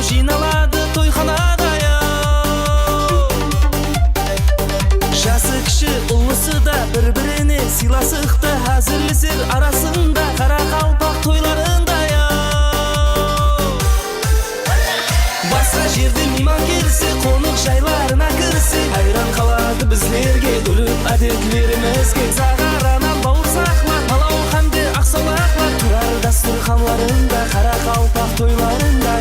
Жиналады тойханада жасы кіші ұлысы да бір-біріне сыйласықты әзірлесер арасында қара қалпақ тойларында басқа жерде мейман келсе қонақ жайларына кірсе айран қалады біздерге гүліп әдетлерімізге сағаранан бауырсақлар палау қанды ақсаулақлар тұрар дастарханларында қара қалпақ тойларында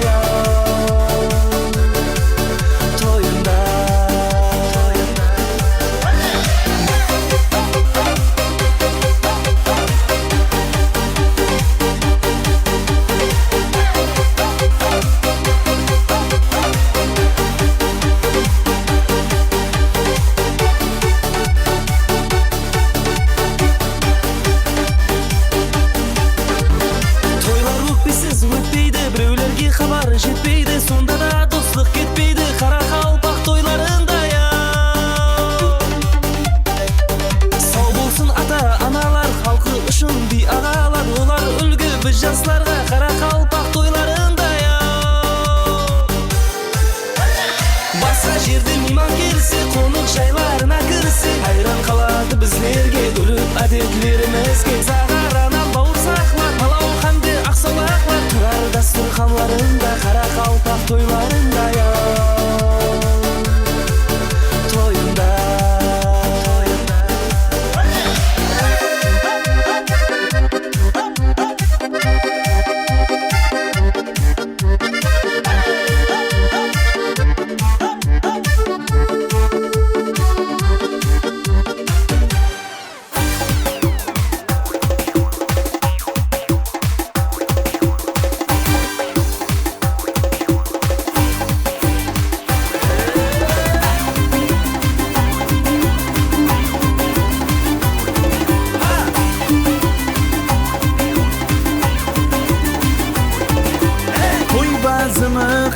хабар жетпейді, сонда да достық кетпейді қара қалпақ тойларында сау болсын ата-аналар, халқы үшін би ағалар, олар үлгі біз жастарға қара қалпақ тойларында басқа жерде мейман келсе қонақ жайларына кірсе айран қалады біздерге гүліп әдетлерімізге сағаранан бауырсақлар палау қанды ақсаулақлар тұрар дастарханларында қара қалпақ тойларында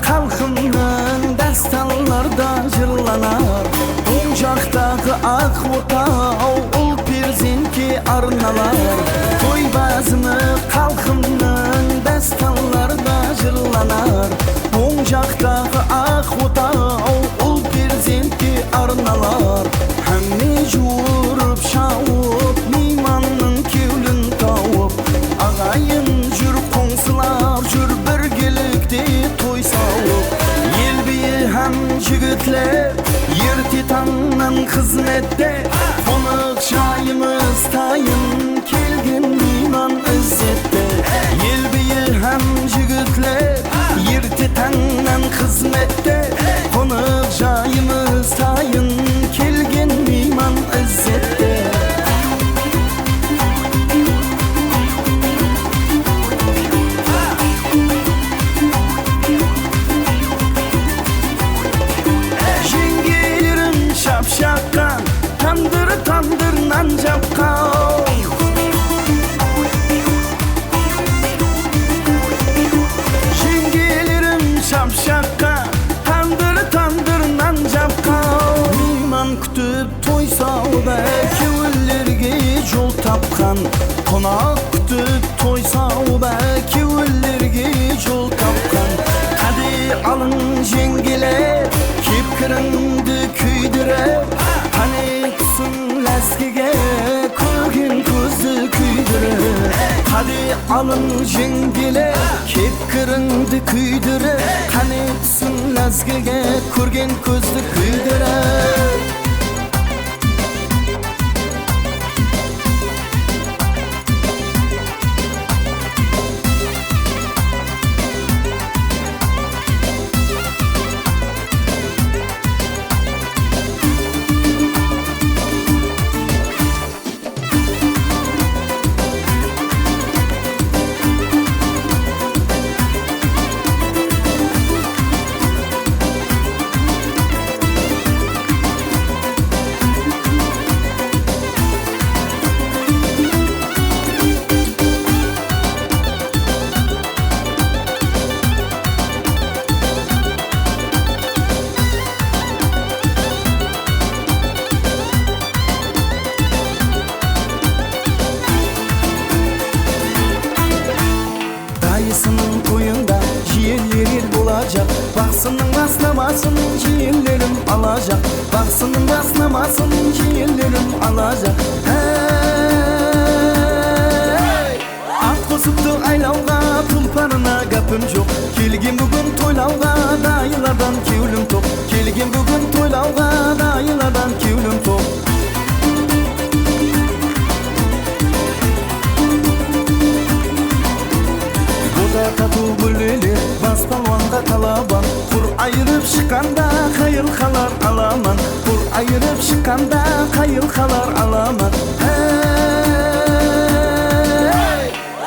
Халқымның дастанларда жырланар оң жақтағы ақ отау ұл перзентке арналар той базымы халқымның дастанларда жырланар оң жақтағы ақ отау ұл перзентке арналар әмме жуырып шауып мейманның кеулін тауып ағайын жүр қоңсылап жүр біргелікте той сауып ел биі һәм жігітлер ерте таңнан қызметте қонақ жайымыз тайын келген мейман ізетте ел биі һәм жігітлер ерте таңнан қызметте қонақ жайымыз тайын келген мейман ізетте be kevüllerge yol tapkan Konak kütüp toysa be kevüllerge yol tapkan Hadi alın jengile kepkirindi küydüre Hani tutsun leskige ko'rgin ko'zni küydüre Hadi alın jengile kepkirindi küydüre Hani tutsun leskige ko'rgin ko'zni küydüre Dayısının toyunda ciğerleri olacak Baksının rastlamasın ciğerlerim alacak Baksının rastlamasın ciğerlerim alacak Hey! At kosuptu aylavga tulparına gapım yok Kelgin bugün toylavga dayılardan kevlim top Kelgin bugün toylavga dayılardan kevlim top Tatu gülleri bas palvanga talaban Kur ayırıp çıkanda hayır kalar alaman Kur ayırıp çıkanda hayır kalar alaman Hey!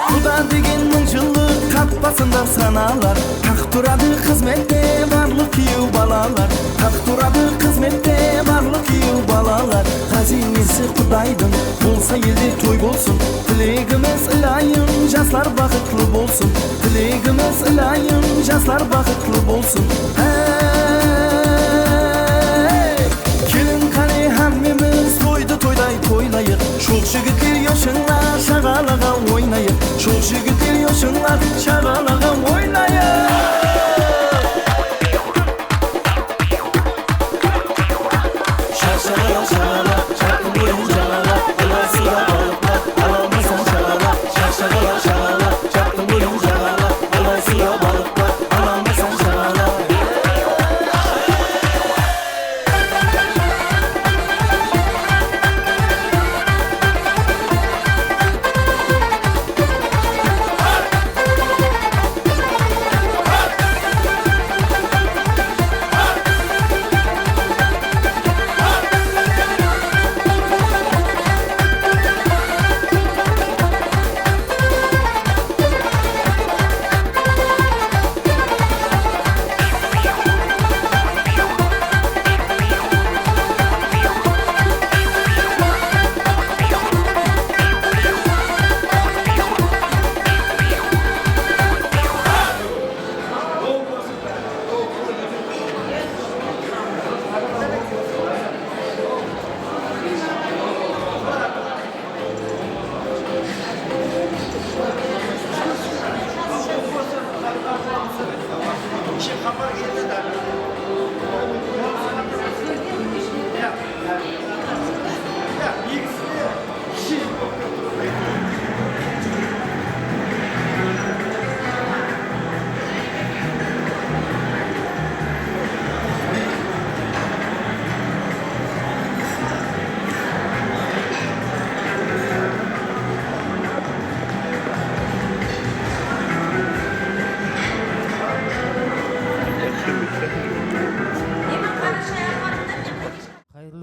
Kuda degen mıncıllık katpasında sanalar Tak duradı hizmette varlık yiyu balalar Tak duradı hizmette varlık yiyu balalar Hazinesi Kudaydım bolsa elde toy bolsun Tilegimiz ilayim jaslar bakıtlı bolsun Tilegimiz ilayim jaslar bakıtlı bolsun Hey! Kelin kane hammimiz toydu toyday toylayık Şol jigitler yoşunlar şagalaga oynayık Şol jigitler yoşunlar şagalaga oynayık Şagala şagala çarpın boyun şagala Alasıya balıklar alamazsan şagala Şagala şagala çarpın boyun şagala Alasıya balıklar alamazsan şagala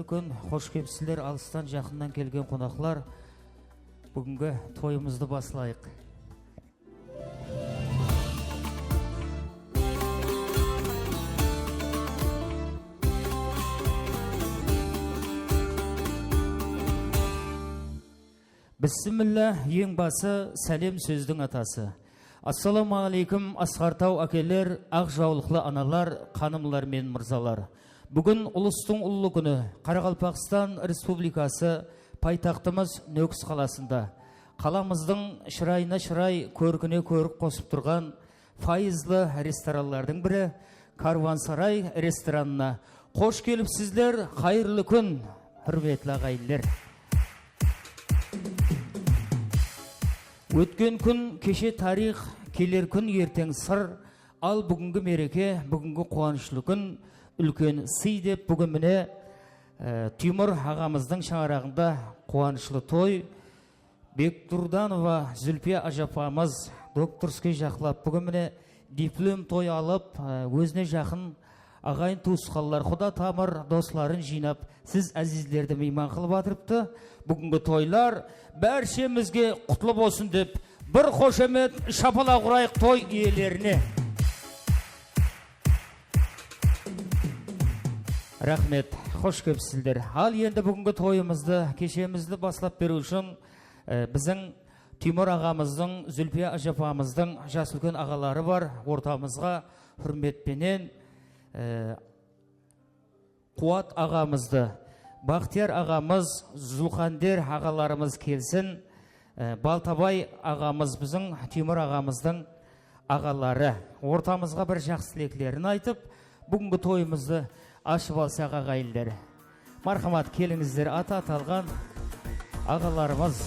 Күн, хош кепсілер, алыстан жақыннан келген қонақлар. Бүгінгі тойымызды басылайық. Бісміллә, ең басы, сәлем сөздің атасы. Ассаламу алейкум, асқартау әкелер, ақ жаулықлы аналар, қанымлар мен мырзалар. Бүгін ұлыстың ұлы күні Қарақалпақстан Республикасы пайтақтымыз Нөкіс қаласында. Қаламыздың шырайына шырай, көркіне көрік қосып тұрған файызлы ресторанлардың бірі Карвансарай ресторанына қош келіпсіздер, қайырлы күн, құрметті ағайындар. Өткен күн кеше тарих, келер күн ертең сыр, ал бүгінгі мереке, бүгінгі қуанышлы күн үлкен сый деп бүгін міне Тимур ағамыздың шаңырағында қуанышлы той. Бектурданова Зүлпия ажапамыз докторский жақлап бүгін міне диплом той алып, өзіне жақын ағайын туысқанлар, құда тамыр достарын жинап, сіз әзіздерді мейман қылып атырыпты. Бүгінгі тойлар бәршемізге құтлы болсын деп, бір қошемет шапалақ ұрайық той иелеріне. Рахмет, қош келіпсіздер. Ал енді бүгінгі тойымызды, кешемізді баслап беру үшін біздің Тимур ағамыздың, Зүлпия ажапамыздың жас үлкен ағалары бар. Ортамызға хүрметпенен Қуат ағамызды, Бақтияр ағамыз, Зұлқандер ағаларымыз келсін. Балтабай ағамыз біздің Тимур ағамыздың ағалары. Ортамызға бір жақсы тілектерін айтып, бүгінгі тойымызды ашып алсақ ағайындар. Мархамат, келіңіздер, аты аталған ағаларымыз.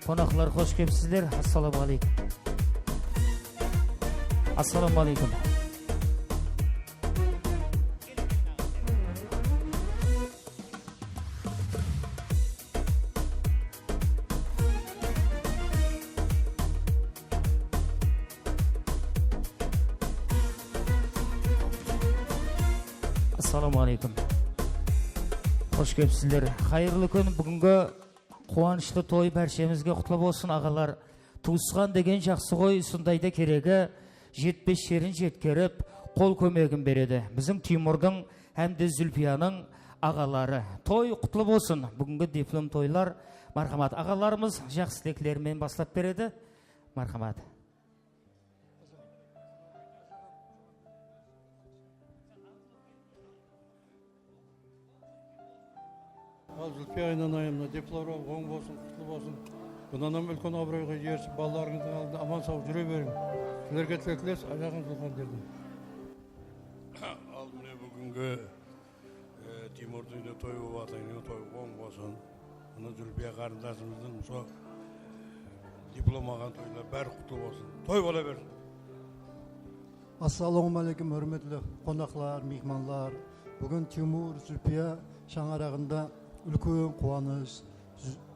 Қонақлар қош келіпсіздер. Ассаламу алейкум. Ассаламу алейкум. Ассаламу алейкум. Қош келіпсіздер. Қайырлы күн, бүгінгі қуанышты той бәршемізге құтлы болсын ағалар. Туысқан деген жақсы ғой, сондайда керегі жетпес жерін жеткеріп, қол көмегін береді. Біздің Тимурдың әмді Зүлпияның ағалары. Той құтлы болсын. Бүгінгі диплом тойлар. Мархамат, ағаларымыз жақсы тілектермен бастап береді. Мархамат. Ал Зүлпия айнанайымна дипломы оң болсын, құтлы болсын. Бұнан үлкен абыройға ерсіп, балаларыңыздың алдында аман сау жүре берің. Сілерге тілектілес, аяғын жылған дердің. Ал міне бүгінгі Тимурдың да той болатың, той оң болсын. Бұны Зүлпия қарындасымыздың со диплом алған тойлар бәрі құтлы болсын. Той бола берсін. Ассаламу алейкум, hürmetli қонақлар, мейманлар. Бүгін Тимур Зүлпия шаңырағында үлкен қуаныш.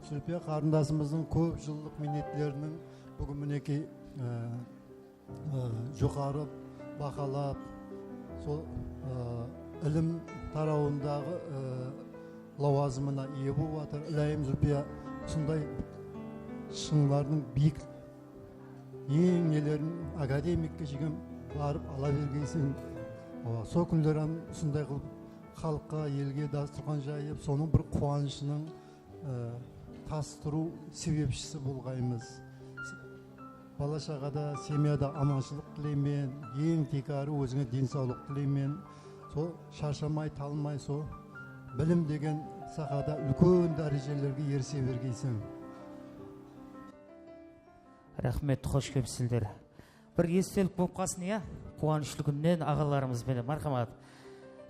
Зүлпия қарындасымыздың көп жылдық минеттерінің бүгін мінекей жоғары бақалап, сол ілім тарауындағы лауазымына ие болып жатыр. Ілайым Зүлпия сондай шыңлардың биік ең нелерін академикке жеген барып ала бергейсің. Сол күндерін сондай қылып халыққа, елге дастұрған жайып, соның бір қуанышының тастыру себепшісі болғаймыз. Бала-шағада, семьяда аманшылық тілеймен, ең текары өзіңе денсаулық тілеймен. Сол шаршамай, талмай, сол білім деген сахада үлкен дәрежелерге ерсе бергейсің. Рахмет, қош келіпсіздер. Бір естелік болып қалсын, иә? Қуанышлы күннен ағаларымызбен. Мархамат.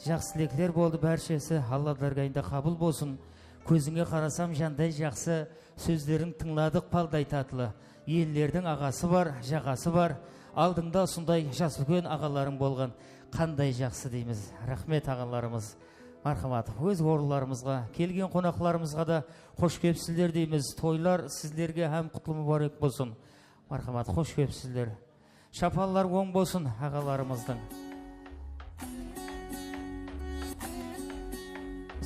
Жақсы тілектер болды бәршесі, Алла даргайында қабыл болсын. Көзіңе қарасам жандай жақсы, сөздерің тыңладық балдай татылы. Еллердің ағасы бар, жағасы бар. Алдыңда сондай жас үлкен ағаларың болған. Қандай жақсы дейміз. Рахмет ағаларымыз. Мархамат, өз орындарымызға, келген қонақларымызға да қош келіпсіздер дейміз. Тойлар сіздерге һәм құтлы мүбарек болсын. Мархамат, қош келіпсіздер. Шапаллар оң болсын ағаларымыздың.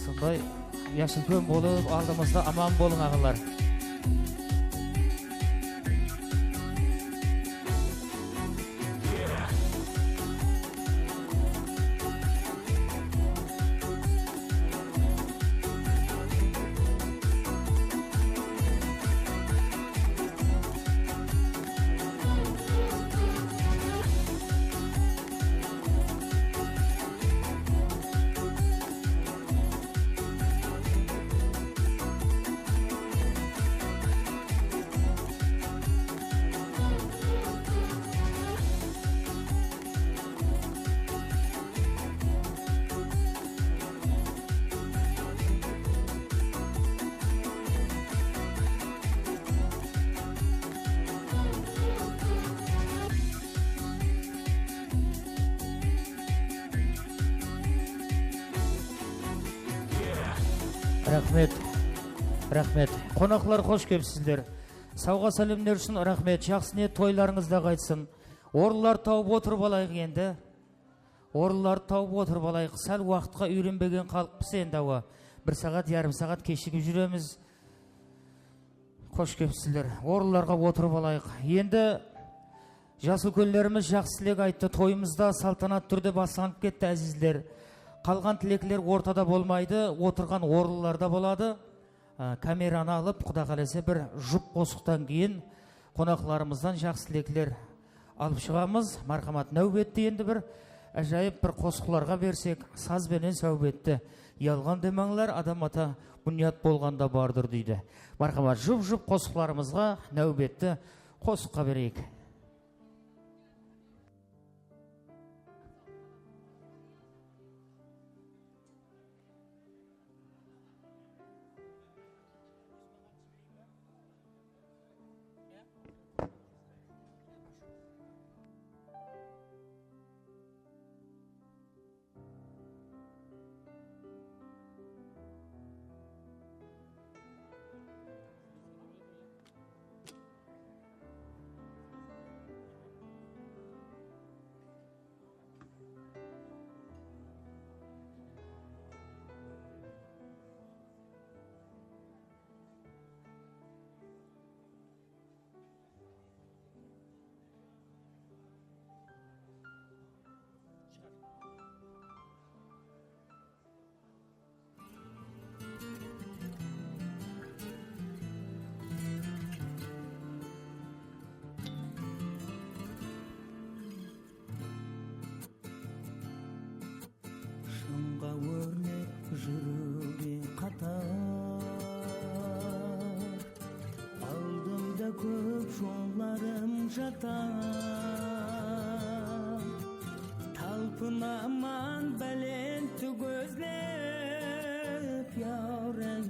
Сондай яшылкөн болып, алдымызда аман болың ағалар. Рахмет. Қонақлар қош келіпсіздер. Сауға сәлемдер үшін рахмет. Жақсы ниет тойларыңызда қайтсын. Орылар тауып отырып алайық енді. Орылар тауып отырып алайық. Сәл уақытқа үйренбеген қалыппыз енді ауа. 1 сағат, ярым сағат кешігіп жүреміз. Қош келіпсіздер. Орыларға отырып алайық. Енді жас үлкендеріміз жақсы тілек айтты. Тойымызда салтанат түрде басталып кетті әзіздер. Қалған тілеклер ортада болмайды, отырған орыларда болады. Камераны алып, құда қаласа бір жұп қосықтан кейін қонақларымыздан жақсы тілеклер алып шығамыз. Мархамат, нәубетті енді бір әжайып бір қосқыларға берсек, сазбенен сәубетті. Ялған демаңлар адам ата бұният болғанда бардыр дейді. Мархамат, жұп-жұп қосқыларымызға нәубетті қосыққа берейік. Шыңға өрлеп жүруге қатар, алдымда көп жолларым жатар. Талпынаман бәленті көзлеп, ярай,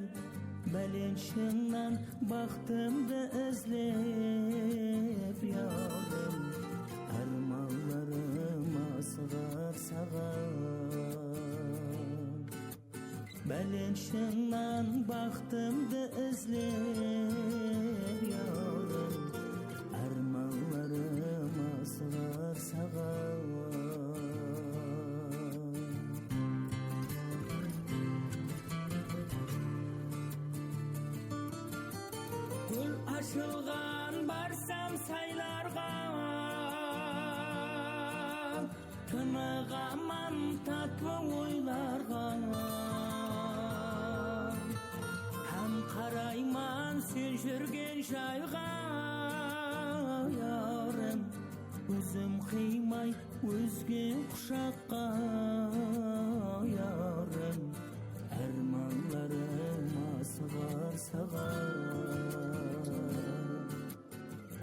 бәлен шыңнан бақтымды ізлеп, ярым, арманларым асығар саған. Бәлен шыңнан бақтымды ізлеп, ярым, арманларым асығар саған. Гүл ашылған барсам сайларға, тынығаман татлы ойларға. Һәм қарайман сен жүрген жайға, ярым, өзім қимай өзге құшаққа, ярым, арманларым асығар саған.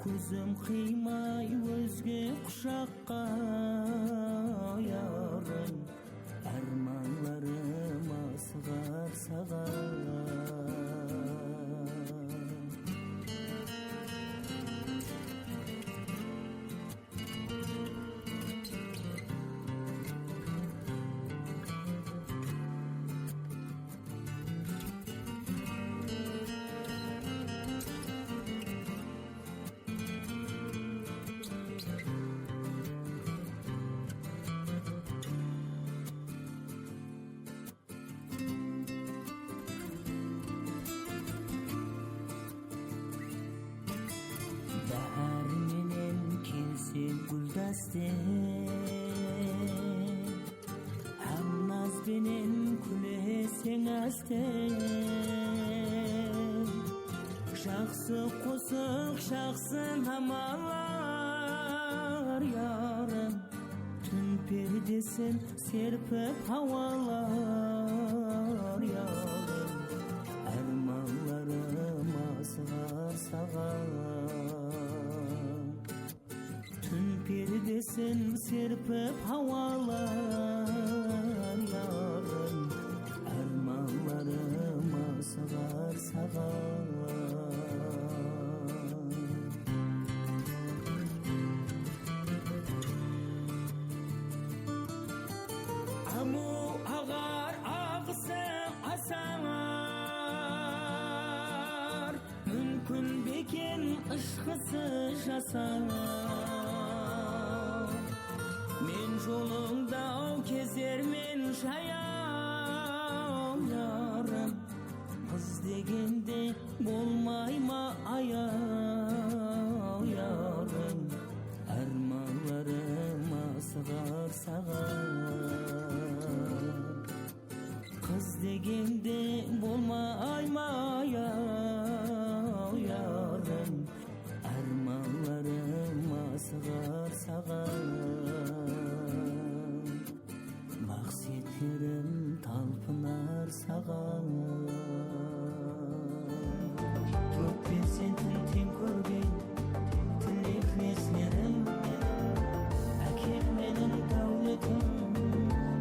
Көзім қимай өзге құшаққа, ярым, арманларым асығар саған. Һәм назбенен күлесең әстен, жақсы қосық, жақсы намалар, ярым, түн пердесін серпіп хауалар, ярым, арманларым асығар саған. Түн пердесін серпіп хауалар, ярым, арманларым асығар саған. Аму ағар ағысы асаң, aşkısız yaşam. Men jolunda o kezermen şayam yarım. Kız degende bolmayma ayam yarım. Armanlarıma sığar sağam. Kız degende bolmayma ayam yarım. Armanlarıma sığar sağam. Maksiyetlerim talpınar sağam. Çok bensentin ten körgen tilekleşlerim. Akem menin davletim,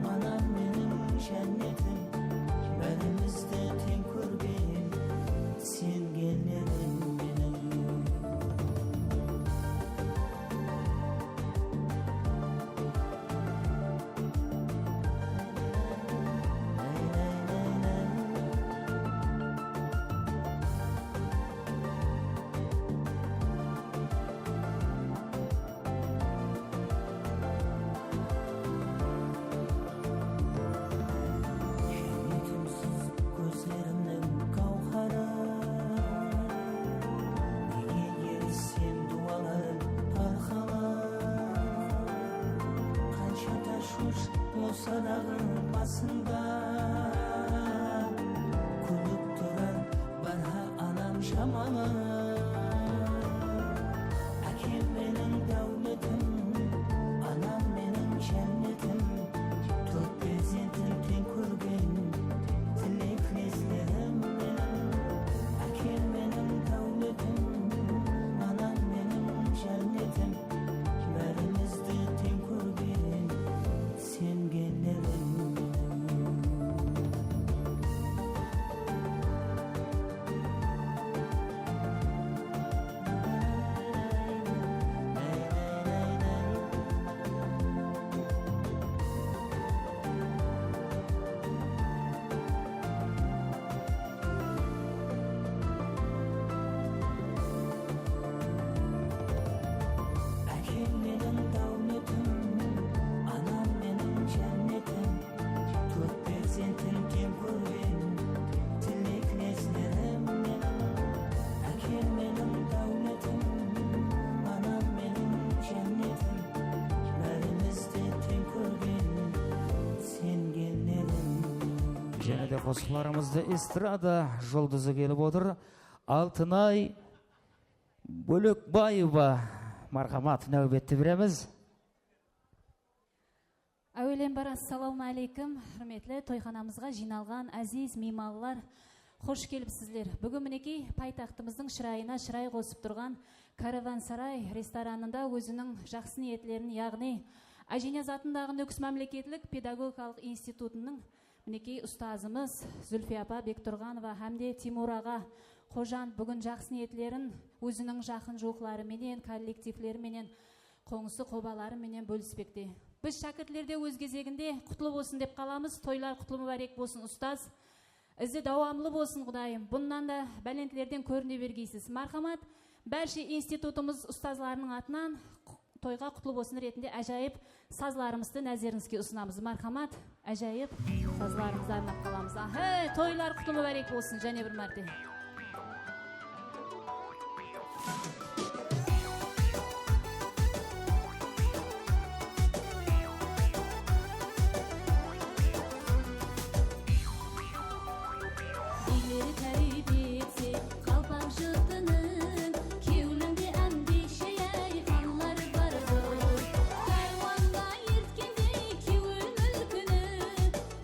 anam menin cennetim. Berimizde ten körgen sen gellerim benim. Cennetimsiz gözlerimden kavhara. Nege yerisem dualarım parhalar. Kança taşmış olsa dağın basında. Kulüp durar barha anam şamala. Akem benim davletim, anam benim cennetim. Tut bezentim ten körgen tilekleşlerim benim. Akem benim davletim, anam benim cennetim. Berimizde ten körgen sen gellerim benim. Akem benim davletim, anam benim cennetim. Tut bezentim ten körgen tilekleşlerim benim. Akem benim davletim, anam benim cennetim. Berimizde ten körgen sen gellerim. Және де қосыларымызды эстрада жұлдызы келіп отыр. Алтынай Бөлекбаева. Мархамат, нәубетті біреміз. Әуелен бар ассаламу алейкум, құрметлі тойханамызға жиналған әзиз мейманлар, қош келіпсіздер. Бүгін мінекей пайтақтымыздың шырайына шырай қосып тұрған Караван-сарай ресторанында өзінің жақсы ниетлерін, яғни Ажинияз атындағы Нүкіс мемлекеттік педагогикалық институтының мінекей ұстазымыз Зүлфия апа Бектұрғанова һәмде Тимур аға Қожан бүгін жақсы ниетлерін өзінің жақын жуықлары менен, коллективлері менен, қоңысы қобалары менен бөліспекте. Біз шәкіртлерде өз кезегінде құтлы болсын деп қаламыз. Тойлар құтлы мүбәрек болсын ұстаз. Ізі дауамлы болсын Құдайым. Бұннан да бәлентілерден көріне бергейсіз. Мархамат, бәрші институтымыз ұстазларының атынан тойға құтлы болсын ретінде әжайып сазларымызды нәзеріңізге ұсынамыз. Мархамат, әжайып сазларымызды арнап қаламыз. Тойлар құтлы мүбәрек болсын және бір мәрте. İleri terip etse kalpak jıtının Kevlinde endişeye kanları vardır Kervanda yirtkende kevül mülkünü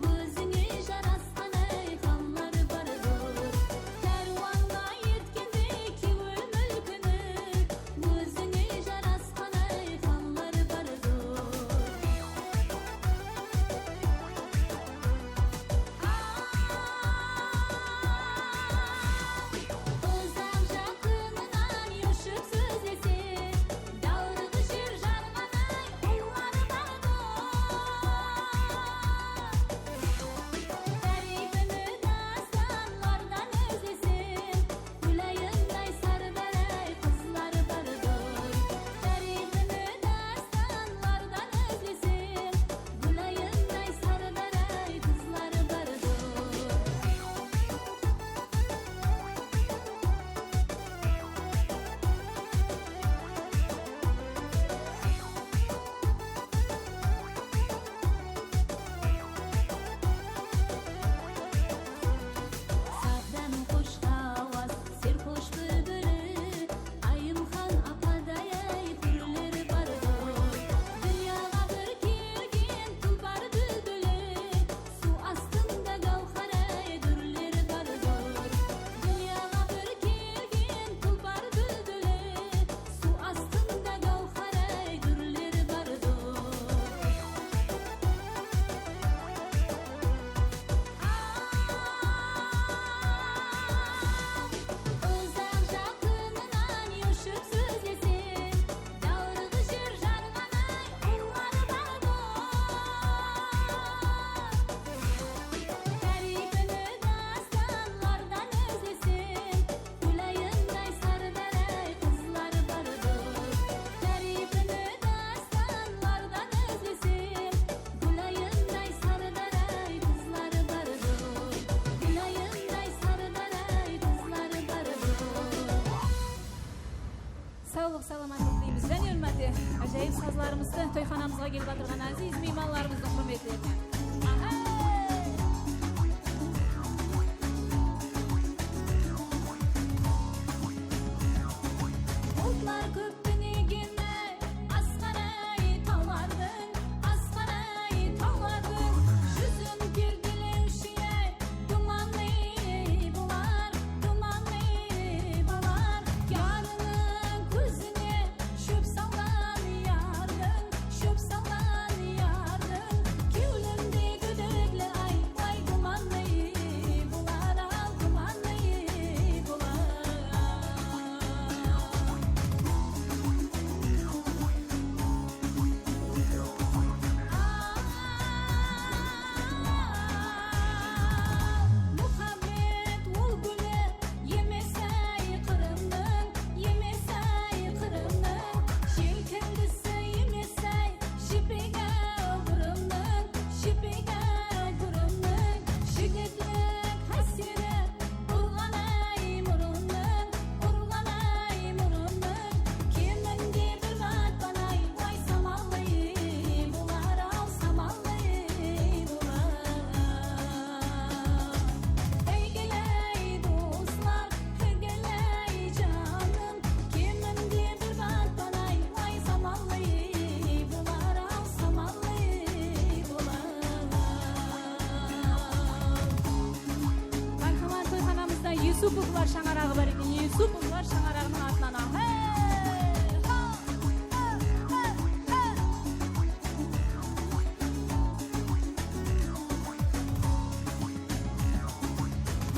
Gözüne jaraskanı kanları vardır Kervanda yirtkende kevül mülkünü Gözüne jaraskanı kanları vardır студиябызга келип атырган азиз меймандарыбыздын урметтерине. Otlar köptüne gene asqaray tağlardın, asqaray tağlardın. Yüzüm girdileşiye dumanlı bular, dumanlı bular. Yarının gözüne şöp sallan yardın, şöp sallan yardın. Kevlimde gödekli ay, ay dumanlı bular, al dumanlı bular. Muhabbet ol güle yemesey kırımdın, yemesey kırımdın. Şil kendisi yemesey şipige kırımdın, şipige kırımdın. Şiddetlik hasret urganay murundun, urganay murundun. Kimindi bir vat banay, vay samallı bular, al samallı bular. Ey geley dostlar, geley canım. Kimindi bir vat banay, vay samallı bular, al samallı bular. Marhamat, to'yxonamizda Yusupovlar shang'arog'i bor ekan. Yusupovlar shang'arog'ining atынан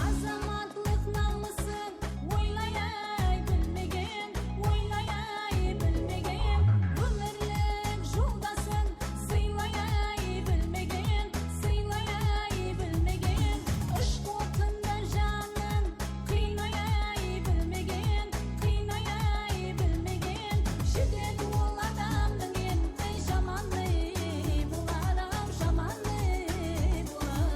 Azamatlık namlısın, oylayay bilmegen, oylayay bilmegen. Ömürlük joldasın, sıylayay bilmegen, sıylayay bilmegen. Aşk otunda canın, kıynayay bilmegen, kıynayay bilmegen. Şiddet ol adamdın en, ey jamanlı bular, al jamanlı bular.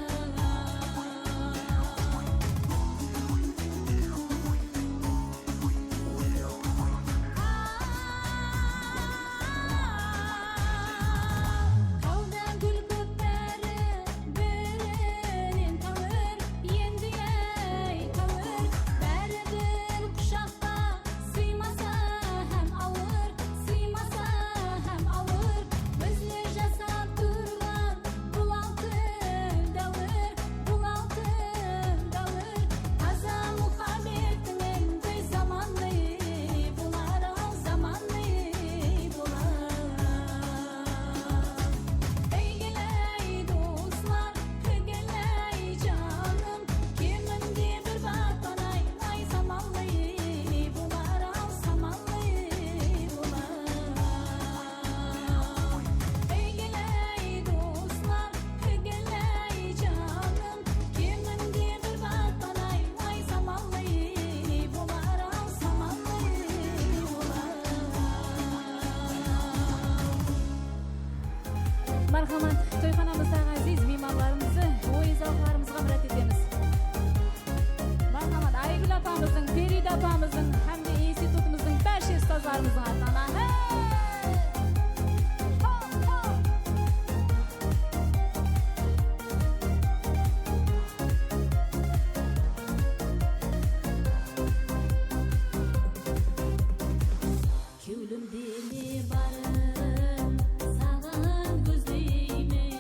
Kavdan gül köpleri birinin tanır, yendiyey tanır. Beridir kuşakta sıymasa hem alır, sıymasa hem alır. Bizler jasap durgan bul altın dalır, bul altın dalır. Taza muhabbetin endi zamanlı bular, al zamanlı bular. Ey geley dostlar, geley canım. Kimindi bir vat banay, ay samallı bular, al samallı bular. Ey geley dostlar, geley canım. Kimindi bir vat banay, ay samallı bular, al samallı bular. Marhamat, to'yxonamizdagi aziz mehmonlarimizni o'yin zavqlarimizga murat etamiz. Marhamat, Aygul apamizning, Ferida apamizning hamda institutimizning barcha ustozlarimizning atынан. Kevlimde ne barın, sağan gözleymen.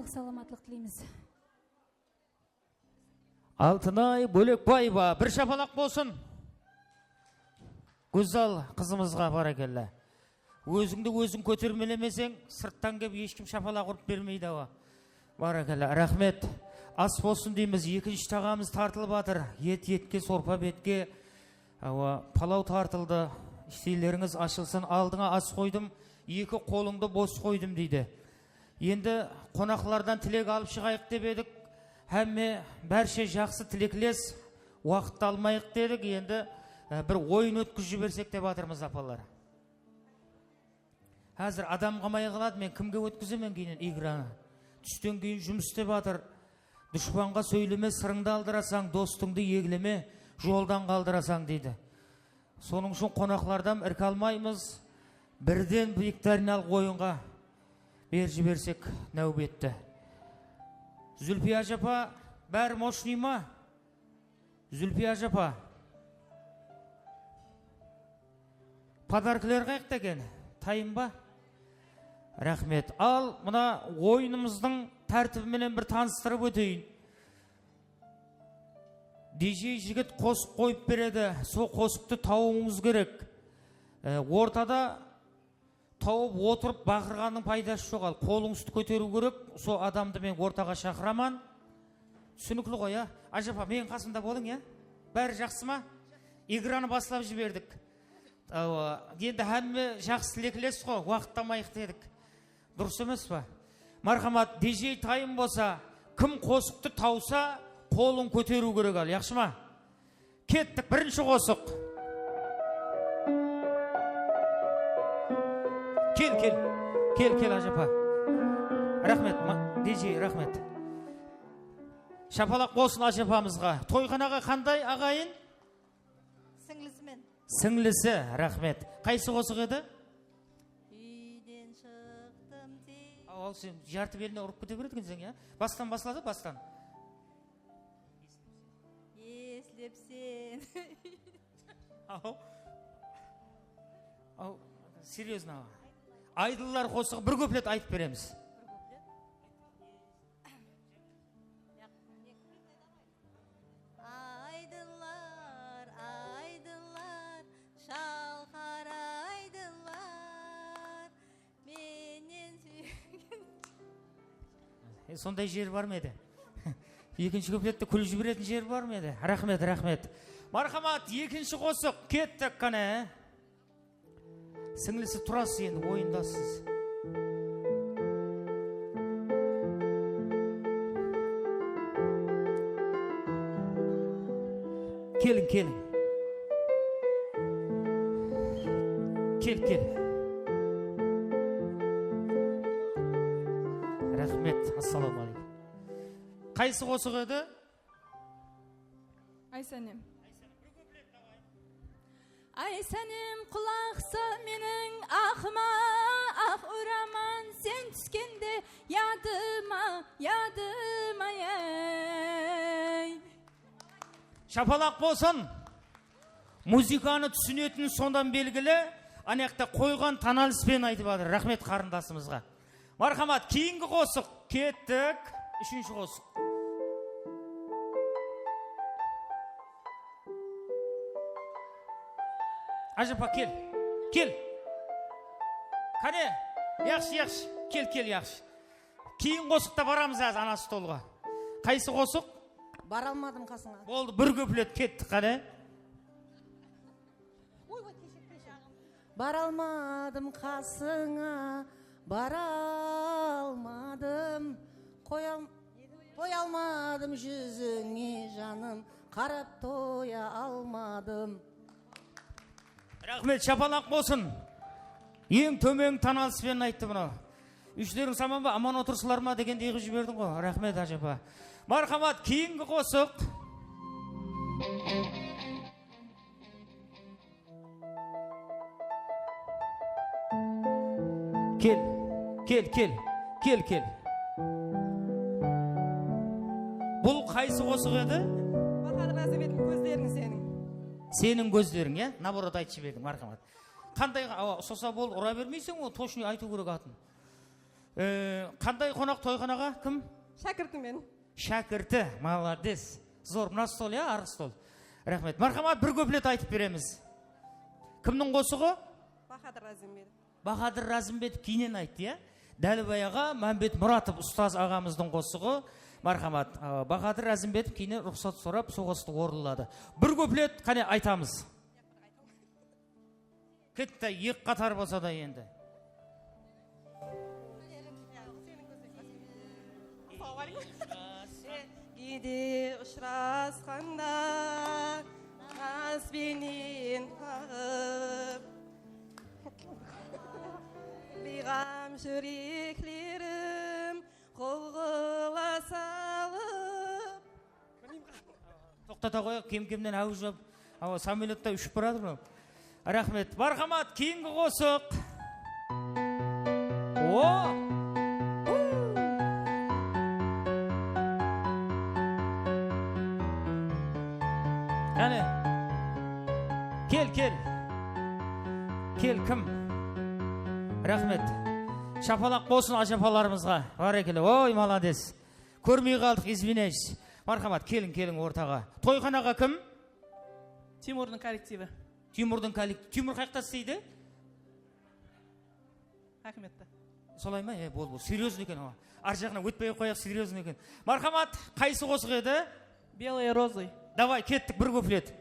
сақ саламатлық тілейміз. Алтынай Бөлекбаева, бір шапалақ болсын. Гүзал қызымызға баракелла. Өзіңді өзің көтермелемесең, сырттан кеп ешкім шапалақ ұрып бермейді ава. Баракелла, рахмет. Ас болсын дейміз, екінші тағамыз тартылып атыр. Етке, сорпа бетке, палау тартылды. Іштейлеріңіз ашылсын, алдыңа ас қойдым, екі қолыңды бос қойдым дейді. Енді қонақлардан тілек алып шығайық деп едік. Әмме бәрше жақсы тілеклес, уақытты алмайық дедік. Енді бір ойын өткізіп жіберсек деп атырмыз апалар. Әзір адам қамай қалады, мен кімге өткіземін кейінен играны. Түстен кейін жұмыс деп атыр. Дұшпанға сөйлеме, сырыңды алдырасаң, достыңды егілеме, жолдан қалдырасаң дейді. Соның үшін қонақлардан іркі алмаймыз. Бірден викториналық ойынға бер жіберсек нәубетті. Зүлпия жапа, бәрі мошни ма? Зүлпия жапа. Подаркілер қайықта екен? Тайым ба? Рахмет. Ал, мұна ойынымыздың тәртібіменен бір таныстырып өтейін. DJ жігіт қосып қойып береді. Сол қосықты тауыңыз керек. Ортада тауып отырып бақырғанның пайдасы жоқ. Ал қолыңызды көтеру керек. Сол адамды мен ортаға шақыраман. Түсінікті ғой, я? Ажапа, мен қасымда болың, я? Бәрі жақсы ма? Играны басылап жібердік. Енді әмі жақсы леклес қой, уақыттамайық дедік. Дұрыс емес па? Мархамат, DJ тайым болса, кім қосықты тауса, қолын көтеру керек ал, яқшы ма? Кеттік, бірінші қосық. Кел, Ажапа. Рахмет, DJ, рахмет. Шапалақ болсын Ажапамызға. Тойханаға қандай ағайын? Сіңлісімен. Сіңлісі, рахмет. Қайсы қосық еді? Үйден шықтым тек. Ал сен жарты беліне ұрып кете береді кенсің, я? Бастан басылады, бастан. Еслепсен. Ау, серьезно. Айдылар қосығы бір көплет айтып береміз. Айдылар, шалқар айдылар, менен сүйген. Сондай жер бар ма еді? Екінші көплетті күліп жіберетін жер бар ма еді? Рахмет. Мархамат, екінші қосық, кеттік қане. Сіңлісі тұрасыз енді, ойындасыз. Келін. Кел. Рахмет, ассаламу алейкум. Қайсы қосық еді? Айсәнем. Айсәнем құлақса менің ақыма, ақ ұраман сен түскенде ядыма, ей. Шапалақ болсын. Музиканы түсінетін сондан белгілі, анаяқта қойған таналыспен айтып адыр. Рахмет қарындасымызға. Мархамат, кейінгі қосық. Кеттік. Үшінші қосық. Ажапа, кел. Қане, яқшы. Кел, яқшы. Кейін қосықта барамыз әз ана столға. Қайсы қосық? Бара алмадым қасыңа. Болды, бір көплет кеттік, қане. Бара алмадым қасыңа, бара алмадым. Қоя алмадым жүзіңе жаным, қарап тоя алмадым. Рахмет, шапалақ болсын. Ең төмен таналыспен айтты бұны. Үштерің саман ба, аман отырсылар ма деген дейгі жібердің ғой. Рахмет, Ажапа. Мархамат, кейінгі қосық. Кел. Бұл қайсы қосық еді? Бақар разы бетін көздерің сенің. Сенің көздерің, я? Наборот айтшы бедің, мархамат. Қандай соса бол, ұра бермейсің, о, точно айту керек атын. Қандай қонақ тойханаға? Кім? Шәкіртім мен. Шәкірті, молодец. Зор, мына стол, я, арғы стол. Рахмет. Мархамат, бір көплет айтып береміз. Кімнің қосығы? Бахадыр Разымбет. Бахадыр Разымбет кейінен айтты, я? Дәлібай аға, Мәмбет Мұратов ұстаз ағамыздың қосығы. Мархамат, Бахадыр Разымбет кейінен рұқсат сұрап, соғысты орылады. Бір көплет, қане айтамыз. Кетті, ек қатар болса да енді. Кейде ұшырасқанда назбенен қағып бейғам жүректерім қолғыла салып. Тоқтата қояқ, кем-кемнен әу жап, самолетта үшіп барады ма? Рахмет. Мархамат, кейінгі қосық. Әне, кел. Кел, кім? Рахмет. Шапалақ болсын ажапаларымызға. Барекелі. Ой, молодец. Көрмей қалдық, извиняюсь. Мархамат, келін ортаға. Тойханаға кім? Тимурдың коллективі. Тимурдың коллективі. Тимур қайықта істейді? Ахметті. Солай ма? Бол. Серьезный екен. Ар жағына өтпей қояқ, серьезный екен. Мархамат, қайсы қосық еді? Белые розы. Давай, кеттік, бір көплет.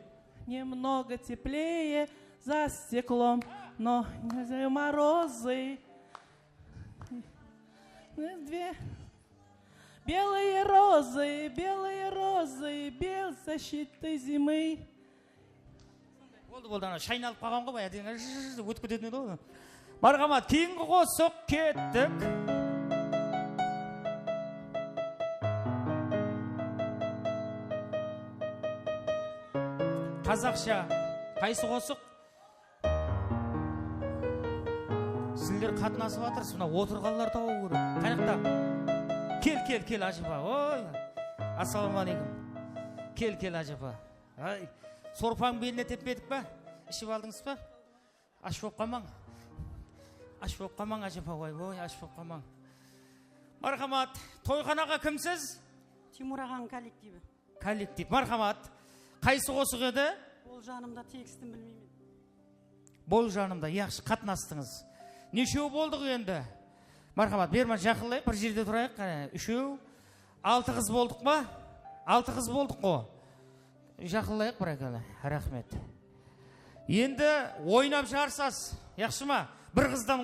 Немного теплее за стеклом, но не морозы. Две. Белые розы, без защиты зимы. Болды, шайналып қалған ғой, өтіп кететін еді ғой. Мархамат, кейінгі қосық, кеттік. Қазақша, қайсы қосық? Сіздер қатынасып атырсыз, мына отырғанлар тауы көріп. Қайықта? Кел, ажыпа. Ой, ассаламалейкум. Кел, ажыпа. Ай, сорпаң беліне теппедік па? Ішіп алдыңыз па? Аш боп қалмаң. Ажыпа, ой, аш боп қалмаң. Мархамат, тойханаға кімсіз? Тимур ағаның коллективі. Коллектив, мархамат. Қайсы қосық еді? Ол жанымда текстін білмеймін. Бол жанымда, яқшы қатынастыңыз. Нешеу болдық енді? Мархамат, берман жақылайық, бір жерде тұрайық. Үшеу, 6 қыз болдық ба? 6 қыз болдық қо. Жақылайық бір әкелі. Рахмет. Енді ойнап жарсас, яқшы ма? Бір қыздан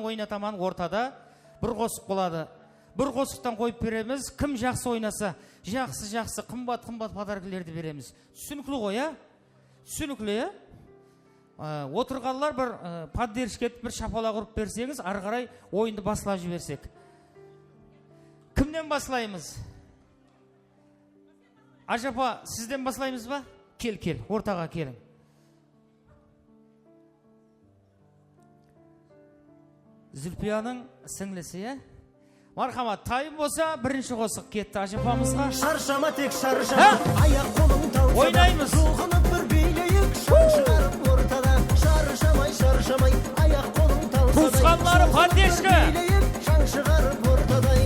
ойнатаман ортада. Бір қосық болады. Бір қосықтан қойып береміз. Кім жақсы ойнаса, жақсы, қымбат подаркілерді береміз. Түсінікілі ғой, я? Түсінікілі, я? Отырғалар бір поддержкет, бір шапала құрып берсеңіз, арғарай ойынды басыла жіберсек. Кімнен басылаймыз? Ажапа, сізден басылаймыз ба? Кел, ортаға келің. Зүлпияның сіңлісі, я? Мархамат, тайым болса, бірінші қосық кетті ажапамызға. Шаршама тек шаршама, аяқ қолың талсада. Ойнаймыз. Жұлқынып бір билейік, шаң шығарып ортада. Шаршамай, аяқ қолың талсада. Туысқанлары поддержка. Билейік, шаң шығарып ортадай.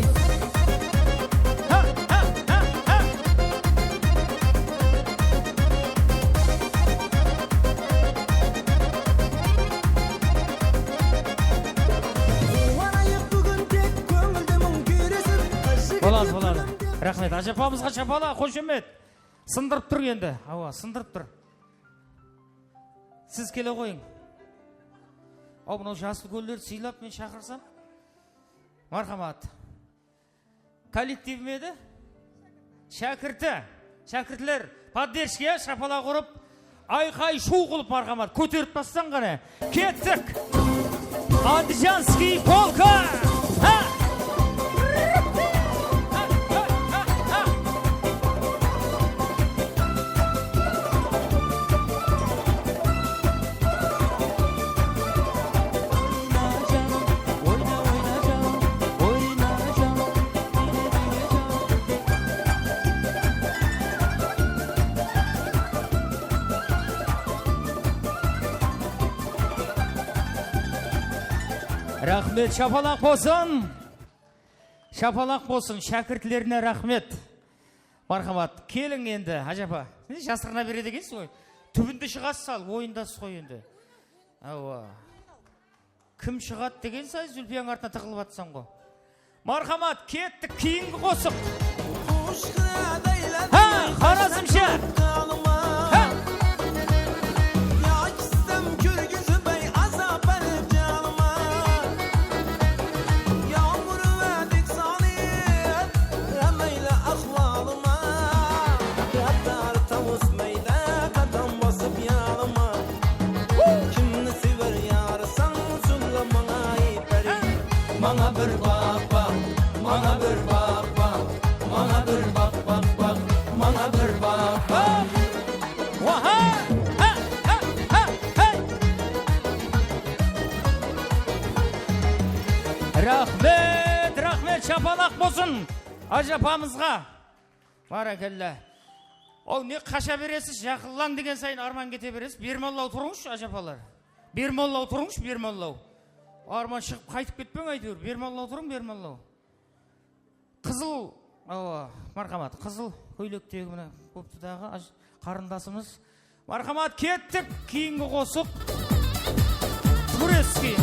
Болады. Рахмет. Ажапамызға шапала, қошемет. Сындырып тұр енді. Сындырып тұр. Сіз келе қойың. Мынау жасыл көлдерді сыйлап мен шақырсам. Мархамат. Коллектив меді? Шәкіртлер, поддержке шапала құрып, айқай шу қылып мархамат. Көтеріп тастан ғана. Кеттік. Андижанский полка. Рахмет, шапалақ болсын. Шапалақ болсын, шәкіртлеріне рахмет. Мархамат, келің енді, ажапа. Жасырына береді екенсіз ғой. Түбінді шығасыз ал, ойындасыз ғой енді. Ауа. Кім шығады деген сай Зүлпияның артына тығылып атсам ғой. Мархамат, кеттік, кейінгі қосып. Қарасымшы. Mana bir bak bak, mana bir bak bak, mana bir bak bak bak, mana bir bak bak. Vaha! Ha! Ha! Ha! Ha! Rahmet, rahmet şapalak bolsun. Ajapamızға. Barakalla. Ол не қаша бересіз, жақыллан деген сайын арман кете бересіз. Бермоллау тұрыңыз, ажапалар. Бермоллау тұрыңыз, бермоллау. Арман шығып қайтып кетпең әйтеуір. Бермоллау тұрың, бермоллау. Қызыл, мархамат, қызыл көйлектегі мына көптідағы қарындасымыз. Мархамат, кеттік, кейінгі қосып. Турецкий,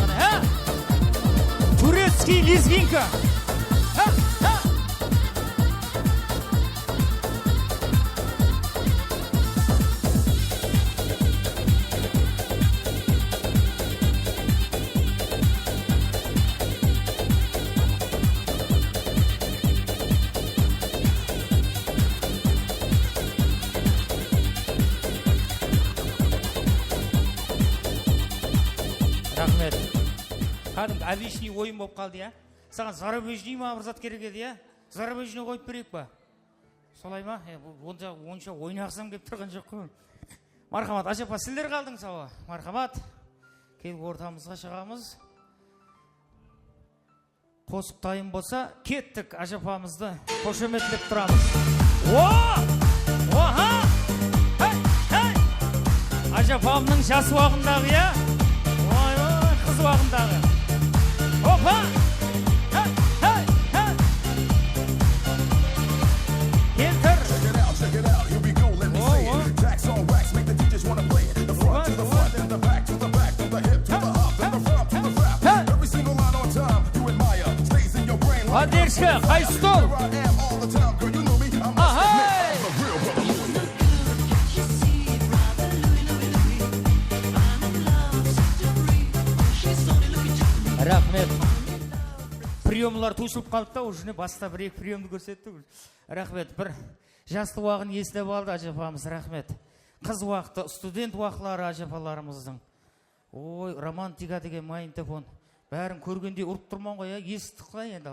турецкий лезгинка. Рахмет. Кәдімгі обычный ойын болып қалды, я? Саған зарубежный ма мұрзат керек еді, я? Зарубежный қойып берейік па? Солай ма? Онша ойнақсам кеп тұрған жоқ қой. Мархамат, ажапа, сіздер қалдың сауа. Мархамат, келіп ортамызға шығамыз. Қосып тайым болса, кеттік ажапамызды қошеметлеп тұрамыз. Оха! Ажапамның жас уағындағы, я? Қыз уағындағы. Опа! Кентір! Поддержка, хайстол! Рахмет. Приемлар тусылып қалды да, уже баста бір-екі приемды көрсетті. Рахмет. Бір жасты уағын естіп алды ажапамыз. Рахмет. Қыз уақыты, студент уақылары ажапаларымыздың. Ой, романтика деген майнтефон. Бәрін көргенде ұрып тұрман ғой, естік қылай енді.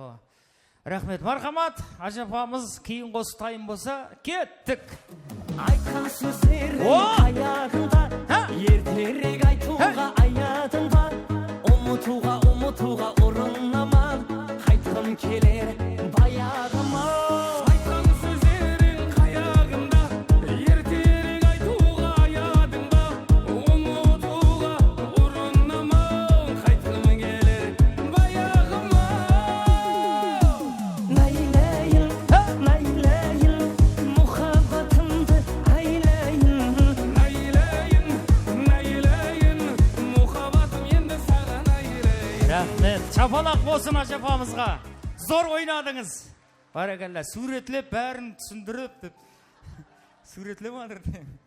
Рахмет. Мархамат, ажапамыз кейін қосы тайым болса, кеттік. Айтқан сөздері аяғында, ертерек айтуға аядында. Ұмытуға ұрынаман, қайтқым келер баяғыма. Айтқан сөздерің қаяғында, ертерек айтуға аядында. Ұмытуға ұрынаман, қайтқым келер баяғыма. Найлайын, найлайын, мұхаббатымды айлайын. Найлайын, найлайын, мұхаббатым енді саған айлайын. Рахмет. Шапалақ болсын ажапамызға. Зор ойнадыңыз. Баракалла, суретлеп бәрін түсіндіріп деп. Суретлеп атыр.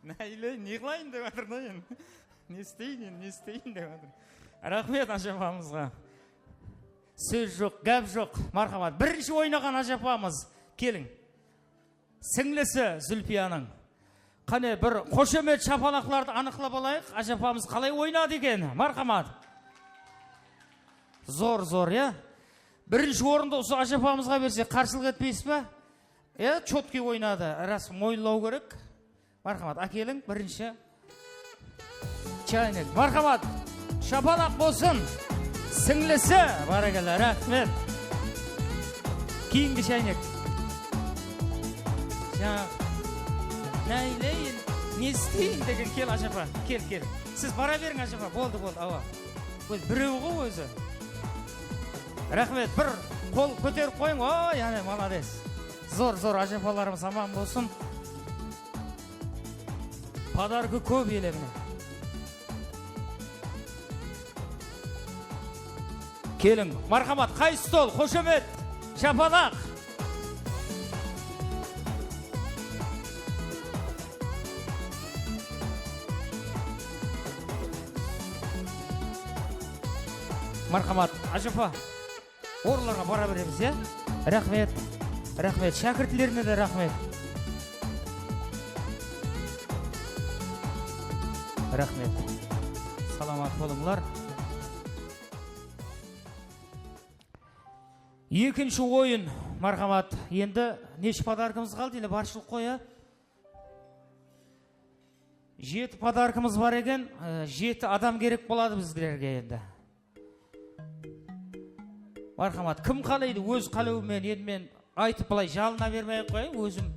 Нәйлей, не қылайын деп атыр да енді. Не істейін деп атыр. Рахмет ажапамызға. Сөз жоқ, гәп жоқ. Мархамат. Бірінші ойнаған ажапамыз. Келің. Сіңлісі Зүлпияның. Қане бір қошемет шапалақларды анықлап алайық. Ажапамыз қалай ойнады екен? Мархамат. Зор, я? Бірінші орынды осы ажапамызға берсе, қарсылық етпейсіз ба? Чөтке ойнады. Рас, мойылау керек. Мархамат, әкелің, бірінші. Чайнек. Мархамат, шапалақ болсын. Сіңлісі. Баракалла, рахмет. Кейінгі чайнек. Нәйлейін, не істейін деген кел ажапа. Кел. Сіз бара берің ажапа. Болды, ава. Біреу ғой өзі. Рахмет, бір қол көтеріп қойың. Ой, яне, молодец. Зор, ажапаларымыз аман болсын. Подаркы көп елеміне. Келің, мархамат, қай стол, қошемет, шапалақ. Мархамат, ажапа, орларға бара береміз, е? Рахмет, шәкіртлеріне де рахмет. Рахмет, саламат болыңлар. Екінші ойын, мархамат, енді неше подаркымыз қалды, елі баршылық қоя. 7 подаркымыз бар екен, 7 адам керек болады біздерге енді. Мархамат, кім қалайды өз қалауымен, едімен айтып былай жалына бермей қойын, өзім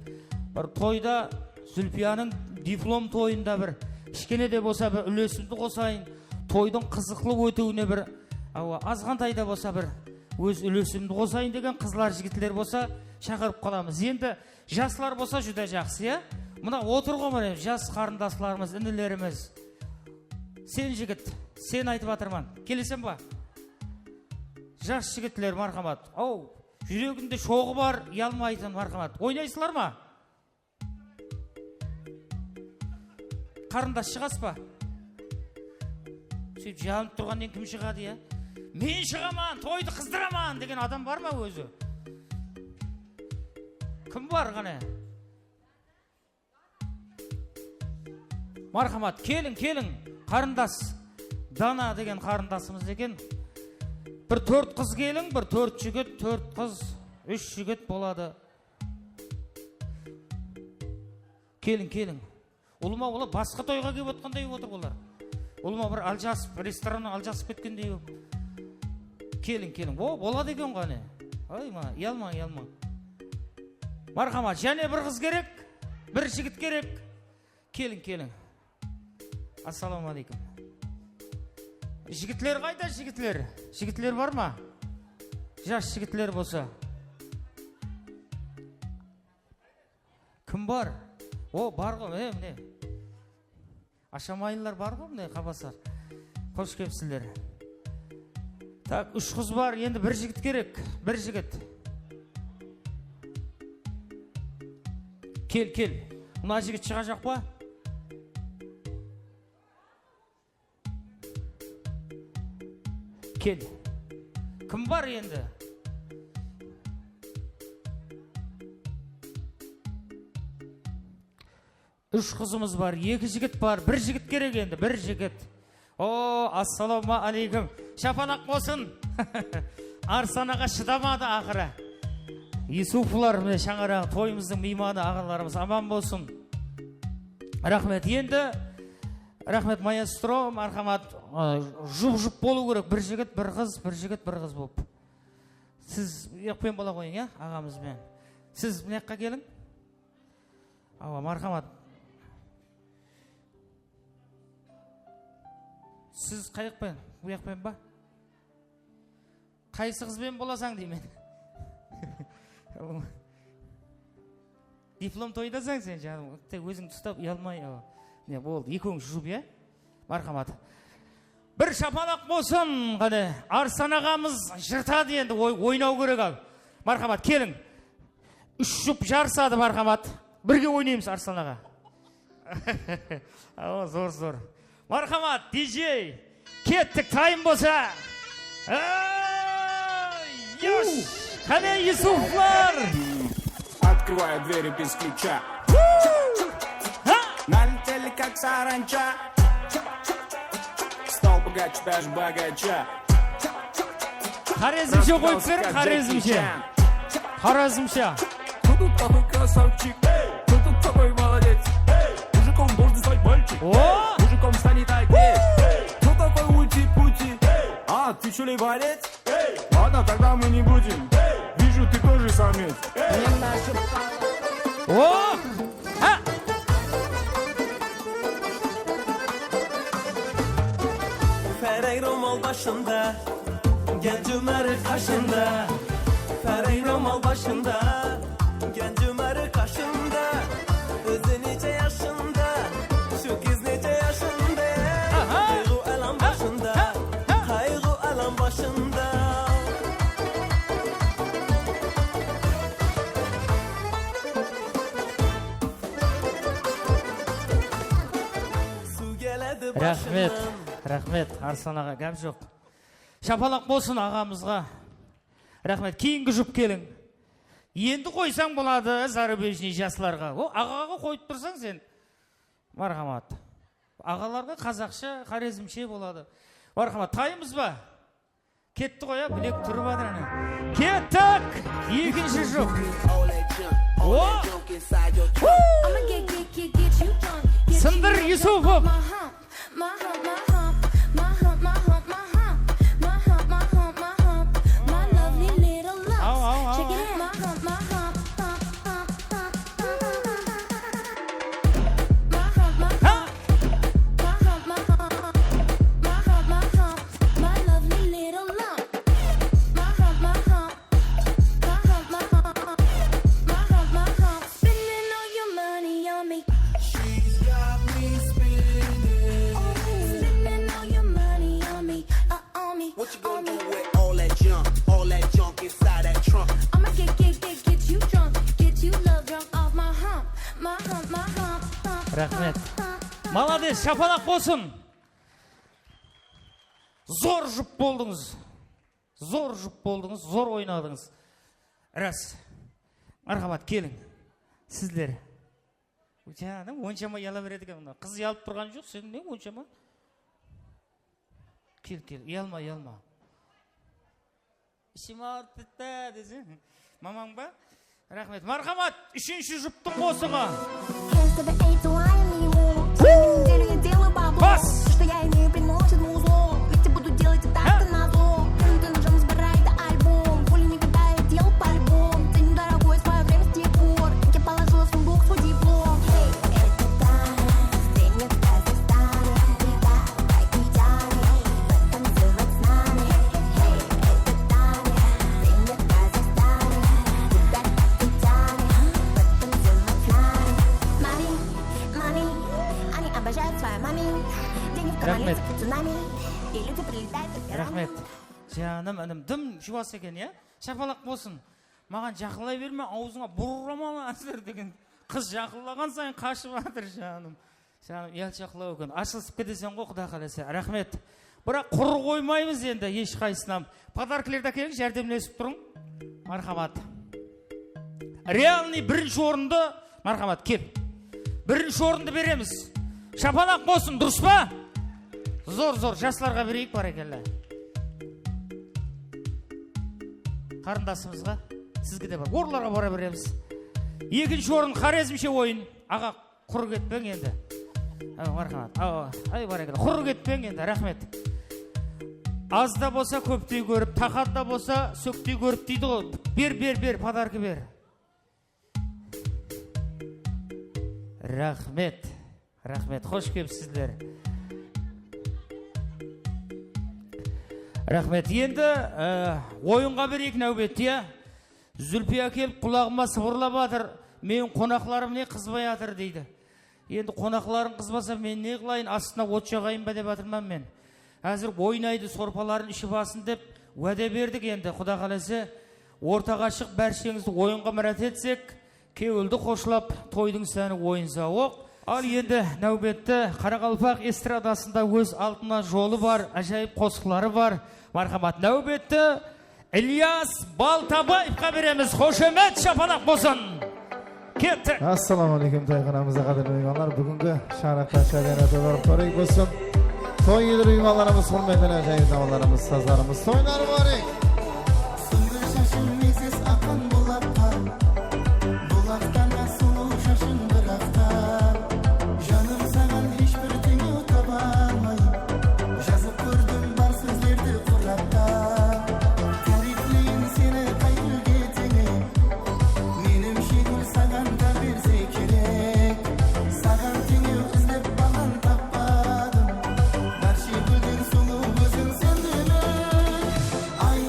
бір тойда, Зүлпияның диплом тойында бір кішкене де болса бір үлесімді қосайын, тойдың қызықлы өтуіне бір азғантай да болса бір өз үлесімді қосайын деген қызлар жігітлер болса шақырып қаламыз. Енді жаслар болса жүдә жақсы, е? Мына отыр ғой, жас қарындасларымыз, інілеріміз. Сен жігіт, сен айтып атырман. Келесен ба? Жас жігітлер, мархамат. Ау, жүрегінде шоғы бар, ұялмайтын, мархамат. Ойнайсылар ма? Қарындас шығас па? Сөйтіп жалынып тұрғаннен кім шығады, я? Мен шығаман, тойды қыздыраман деген адам бар ма өзі? Кім бар ғана? Мархамат, келің, қарындас. Дана деген қарындасымыз деген. Bir 4 қыз келің, bir 4 жігіт, 4 қыз, 3 жігіт болады. Келің. Олыма олар басқа тойға кеп отқандай отыр олар. Олыма бір алжасып, рестораннан алжасып кеткендей. Келің. О, болады екен ғане. Ай, ұялмаң. Мархамат, және бір қыз керек, бір жігіт керек. Келің. Ассаламу алейкум. Жігітлер қайда, жігітлер? Жігітлер бар ма? Жас жігітлер болса. Кім бар? О, бар ғой, міне. Ашамайылар бар ғой, міне, қабасар. Қош кепсілер. Так, 3 қыз бар, енді бір жігіт керек. Бір жігіт. Кел. Мұна жігіт шыға жақ па? Кел. Кім бар енді? Үш қызымыз бар, 2 жігіт бар, 1 жігіт керек енді, 1 жігіт. О, ассаламу алейкум. Шапалақ болсын. Арсанаға шыдамады ақыры. Исуфлар, шаңырағы тойымыздың мейманы ағаларымыз аман болсын. Рахмет. Енді рахмет, маэстро, мархамат, жұп болу керек. 1 жігіт, 1 қыз, 1 жігіт, 1 қыз болып. Сіз еқпен бола қойын, я, ағамызбен. Сіз мінеққа келің? Ава, мархамат. Сіз қайықпен, ұяқпен ба? Қайсы қызбен боласаң деймен? Диплом тойдасаң сен жаным, өзің тұстап ұялмай. Не болды, екеуің жұп, е? Мархамат. Bir шапалақ болсын, қане. Арсан ағамыз жыртады енді, ойнау керек ал. Мархамат, келің. 3 жұп жарысады, мархамат. Бірге ойнаймыз Арсан аға. Зор. Мархамат, диджей. Кеттік, тайым болса. Қане, Юсуфлар. Открываю двери без ключа. Налетели как саранча. Стал богаче, даже богача. Хорезмше қойып бер, Хорезмше. Кто тут такой красавчик? Кто тут такой молодец? Мужиком должен стать мальчик. Мужиком станет отец. Кто такой ути-пути? А, ты что ли борец? Ладно, тогда мы не будем. Вижу, ты тоже самец. Ferey romal başında Genç Ömer kaşında, Fereyn Romal başında. Genç Ömer kaşında, özü nice yaşında. Şu kız nice yaşında. Kaygı alan başında, kaygı alan başında. Su geledi Рахмет, başımdan. рахмет, Арслан аға, гәп жоқ. Шапалақ болсын ағамызға. Рахмет, кейінгі жұп келің. Енді қойсаң болады зарубежный жастарға. О, ағаға қойып тұрсаң сен. Мархамат. Ағаларға қазақша, хорезмше болады. Мархамат, тайымыз ба? Кетті қоя, білек тұрып адыр ана. Кеттік! Екінші жұп. О! Сындыр Юсупов. What you gonna do with all that junk inside that trunk? I'ma get you drunk, get you love drunk off my hump, hump. Рахмет. Молодец, шапалақ болсын. Зор жұп болдыңыз. Зор жұп болдыңыз, зор ойнадыңыз. Рас. Мархамат, келің. Сіздер. Жаным, оншама яла береді екен. Қыз ялып тұрған жоқ, сен не оншама? Кел, ялма. Ішім ауырып бітті десің. Мамаң ба? Рахмет. Мархамат, үшінші жұптың қосыға. Бас! Что я имею приносит музло, ведь я буду делать и так-то назло. Ты ножом сбирай до альбом, более никогда я делал по-любому. Ты недорогой, свое время с тех пор, я положила в сундук свой диплом. Это танец, ты мне кажется станет, давай к идеале, потанцевать с нами. Это танец, ты мне кажется станет, давай к идеале, потанцевать с нами. Мами, они обожают свою мами. Рахмет. Рахмет. Жаным, інім, дым жуас екен, я? Шапалақ болсын. Маған жақылай берме, аузыңа бұрырама әсір деген. Қыз жақылаған сайын қашып атыр, жаным. Жаным, ел жақылау екен. Ашылсып кетесен ғой, құда қаласа. Рахмет. Бірақ құр қоймаймыз енді, еш қайсынам. Подаркілерді әкелің, жәрдемлесіп тұрың. Мархамат. Реальный бірінші орынды, мархамат, кел. Бірінші орынды береміз. Шапалақ болсын, дұрыс па? Зор, жастарға берейік барекелі. Қарындасымызға, сізге де бар. Орларға бара береміз. Екінші орын хорезмше ойын. Аға, құр кетпең енді. Мархамат, ай барекелі. Құр кетпең енді, рахмет. Азда болса көптей көріп, тақатта болса сөктей көріп дейді ғой. Бер, подаркы бер. Рахмет, қош келіпсіздер. Рахмет, енді ойынға берейік нәубет, я? Зүлпия келіп құлағыма сыбырлап атыр, мен қонақларым не қызбай атыр дейді. Енді қонақларың қызбаса мен не қылайын, астына от жағайын ба деп атырман мен. Әзір ойнайды, сорпаларын іші басын деп уәде бердік енді. Құда қаласы ортаға шық бәршеңізді ойынға мәрәт етсек, кеуілді қошылап, тойдың сәні ойынса оқ. Ал енді нәубетті Қарақалпақ эстрадасында өз алтына жолы бар, ажайып қосқылары бар. Мархамат, нәубетті Ильяс Балтабаевқа береміз. Қошемет, шапалақ болсын. Кеттік. Ассаламалейкум тайғанамызға қадірлі үймалар. Бүгінгі шарақта шәлерәті барып барайық болсын. Той елір үймаларымыз, құрметті ажайып намаларымыз, саздарымыз, тойлар барайық. Sündür şaşın mesiz akan bulakta, bulaktan asılı şaşın bırakta. Canım sana hiçbir tüyü tabamayım, yazıp gördüm var sözlerdi kurakta. Tarifleyin seni kayıl getini, benim şiir sana da verse gerek. Sana tüyü izlep balan tapmadım, her şey bugün sulu gözün sendimi. Ay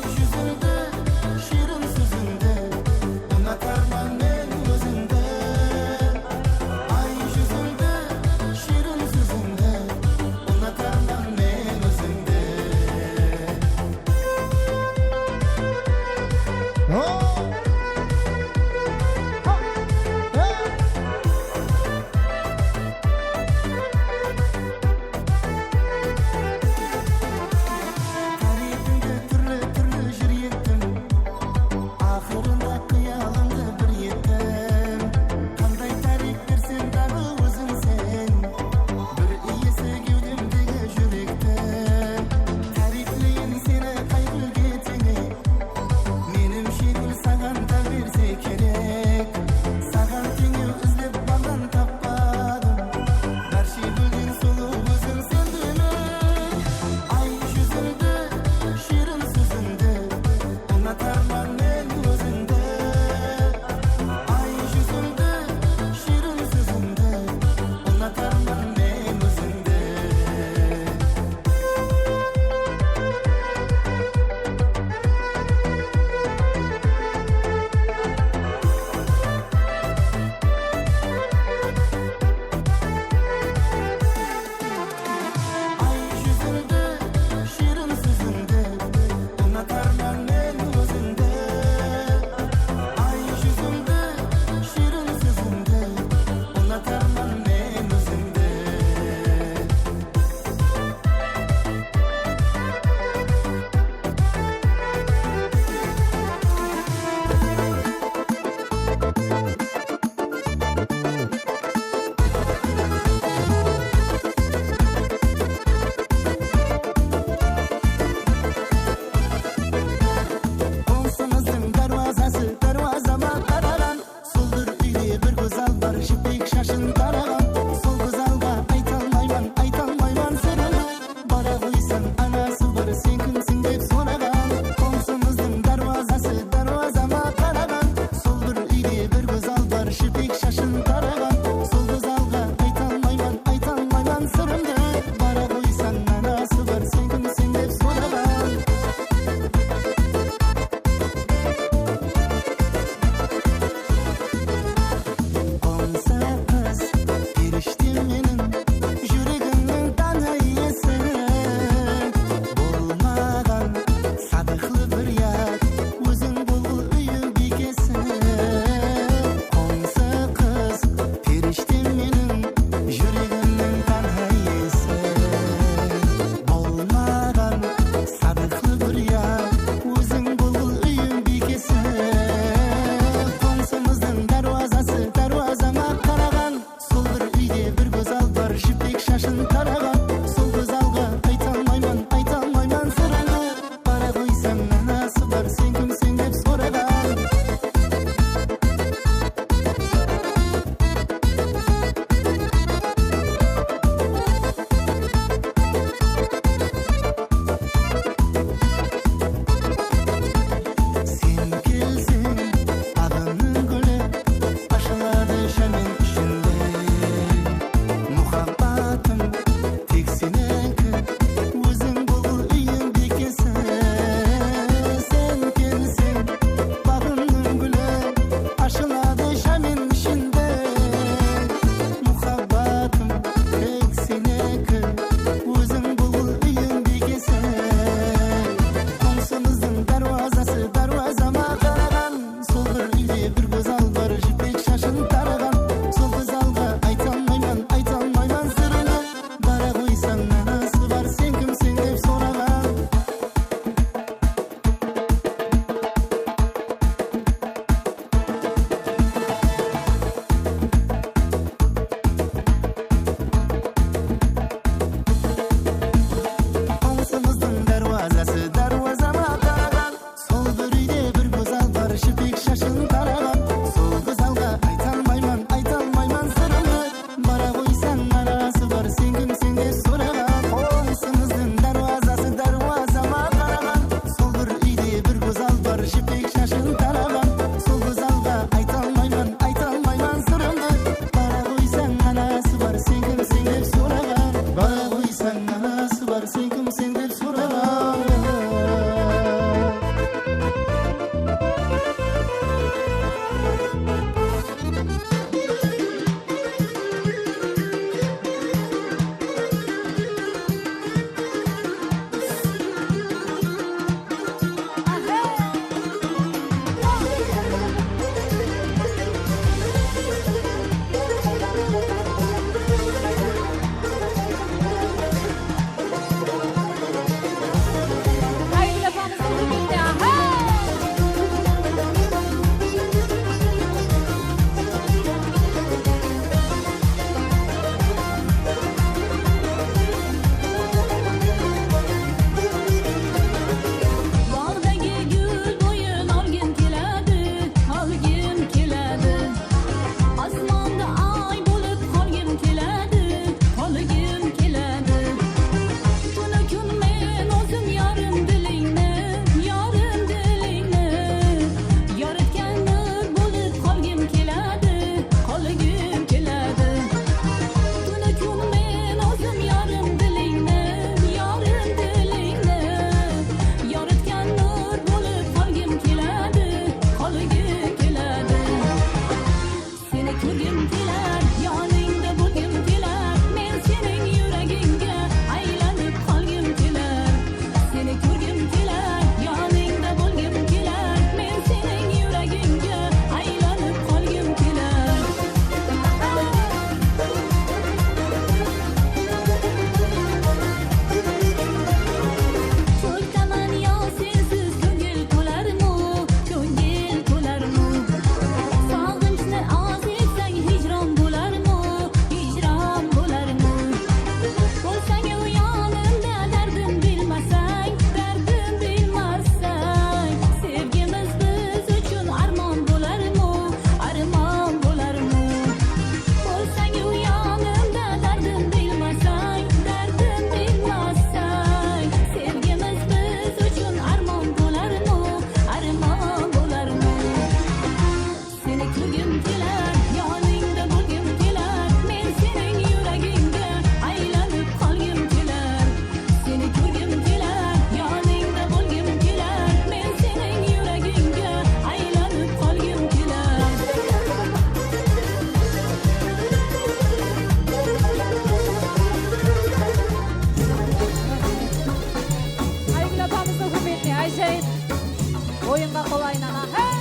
oyunga kolayına. Hey!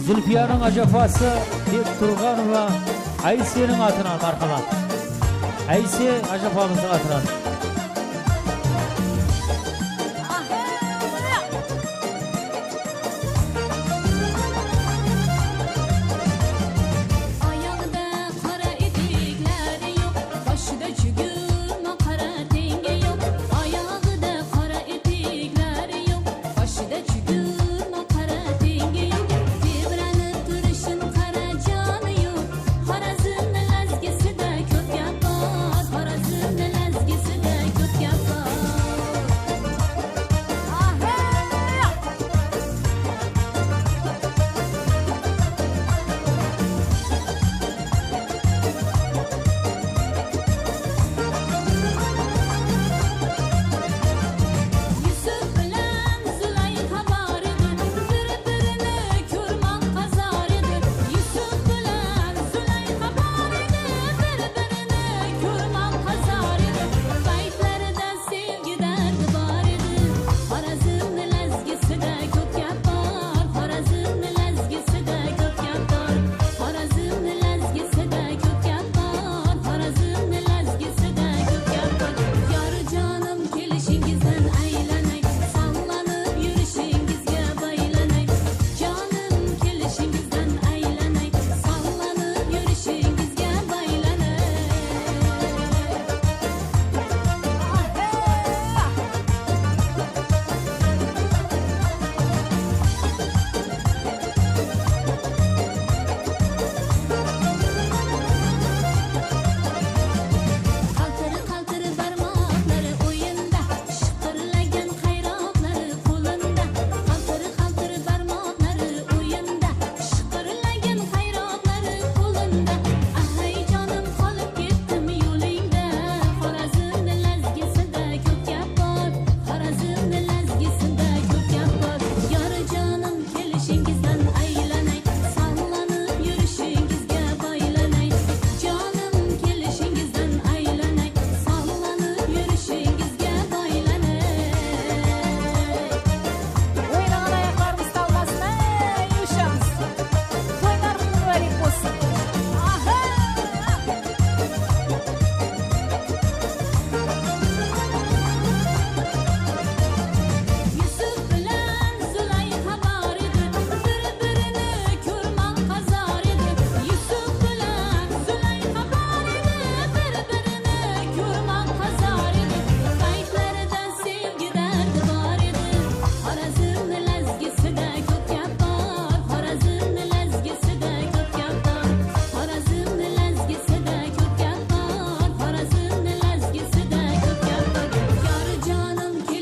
Zülfiyanın acafası Tek Turganova Ayşe'nin atına marhamat. Ayşe acafamızın atına. Harazın lezgesi de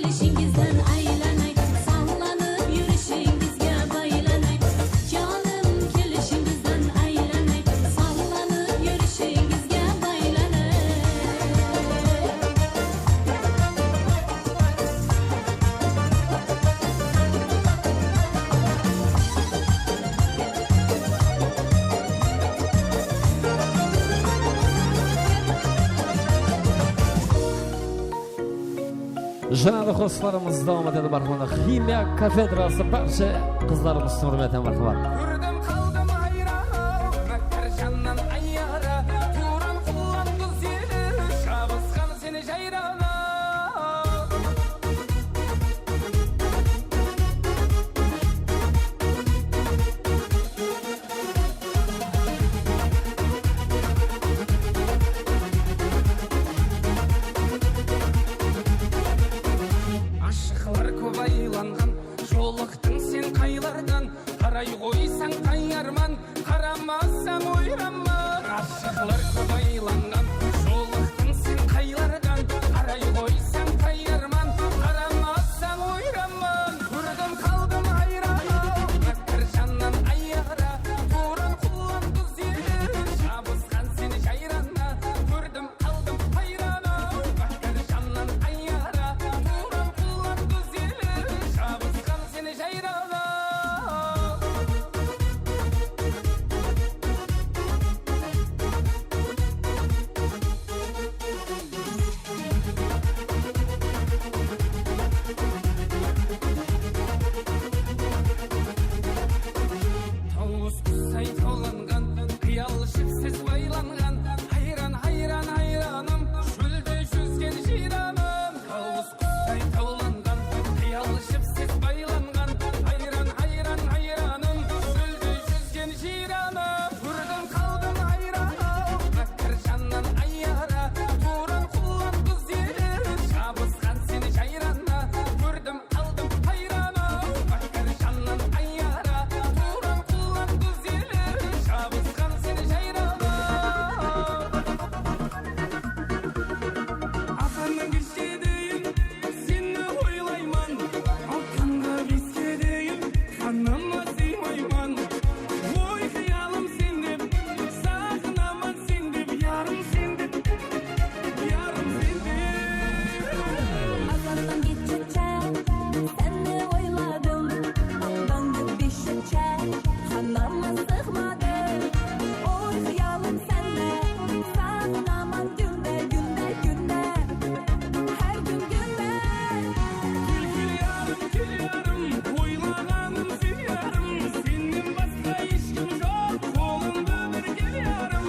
gelişingizden aylanay, sallanıp yürüyüşingizge baylanay. Canım gelişingizden aylanay, sallanıp yürüyüşingizge baylanay. Janalı dostlarımız devam edelim marhamat. Himya kafedrası barcha kızlarımız hürmeten marhamat. Gördüm kaldım hayran, Mekkercandan ayyara, Turan kullan kız yeri, Şabızkan seni jayrana. Aşıklar көп айланған, жолықтың сен қайлардан, қарай қойсаң қайарман, қарамасаң ойранман. Aşıklar көп айланған, жолықтың сен қайлардан, қарай қойсаң қайарман, қарамасаң ойранман. Көрдім қалдым hayran, Меккержаннан айяра, Туран құлан қыз еді, жабысқан сені жайрана. Көрдім қалдым hayran, Меккержаннан айяра, Туран құлан қыз еді, жабысқан сені жайрана. Тауыз құстай тауланған, қиял жіпсіз байланған, хайран, хайран, хайраным, шөлде жүзген жираным. Тауыз құстай тауланған, қиял жіпсіз байланған, хайран, хайран, хайраным, шөлде жүзген жираным. Көрдім қалдым хайраным, Меккержаннан айяра, Туран құлан қыз еді, жабысқан сені жайрана. Көрдім қалдым хайраным, Меккержаннан айяра, Туран құлан қыз еді, жабысқан сені жайрана. Атаның кешке дейін сені ойлайман, алтынға беске дейін қаныма сыймайман. Ой қиялым сен деп, сағынамын сен деп, ярым сен деп, ярым сен деп. Azaldan geçince seni oyladım, aldandım düşünce kanıma sığmadı. Oy hayalim sende, sağlamam günde günde günde, her gün günde. Gül gül yarım, oylağanım sen yarım, senin başka işkim yok, kolumda bir gel yarım.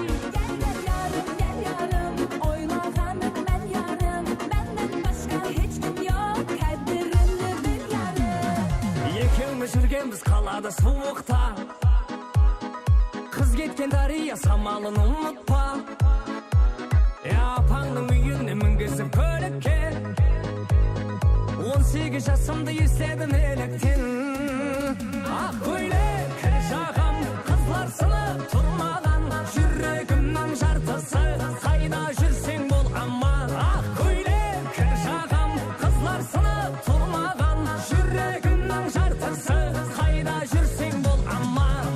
Gel yarım, oylağanım ben yarım, benden başka hiç kim yok, kadrini bil yarım. Екеуміз жүргенбіз қалада суықта, қыз кеткен дария самалын ұмытпа. Апаңның үйіне мінгізіп көлікке, 18 жасымды естедім еліктен. Ақ көйлек жағам, қызлар сынып тұрмаған, жүрегімнің жартысы, қайда жүрсең бол аман. Ақ көйлек жағам, қызлар сынып тұрмаған, жүрегімнің жартысы, қайда жүрсең бол аман.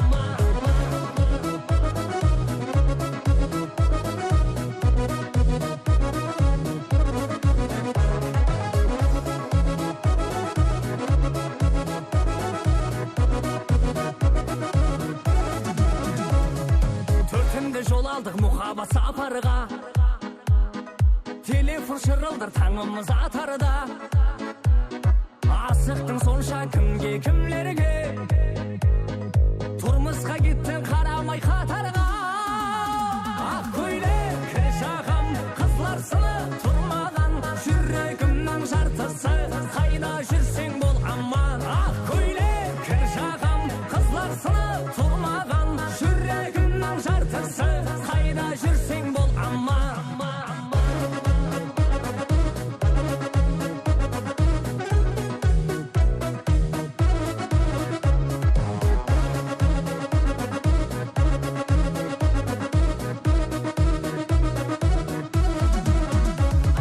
Төртімде жол алдық мұхаббат сапарға, телефон шырылдыр таңымыз атарда. Асықтың сонша кімге кімлерге, тұрмысқа кеттің қарамай қатарға. Ақ көйлек жағам, қызлар сынып тұрмаған, жүрегімнің жартысы, қайда жүрсең бол аман. Ақ көйлек жағам, қызлар сынып тұрмаған, жүрегімнің жартысы, қайда жүрсең бол аман.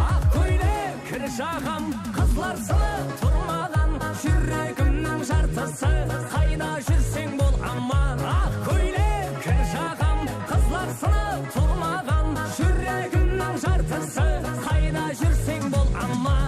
Ақ көйлек жағам, қызлар сынып жартысы қайда жүрсең бол аман ақ көйлек кір жағам қызлар сынып тұрмаған жүрегімнің жартысы қайда жүрсең бол аман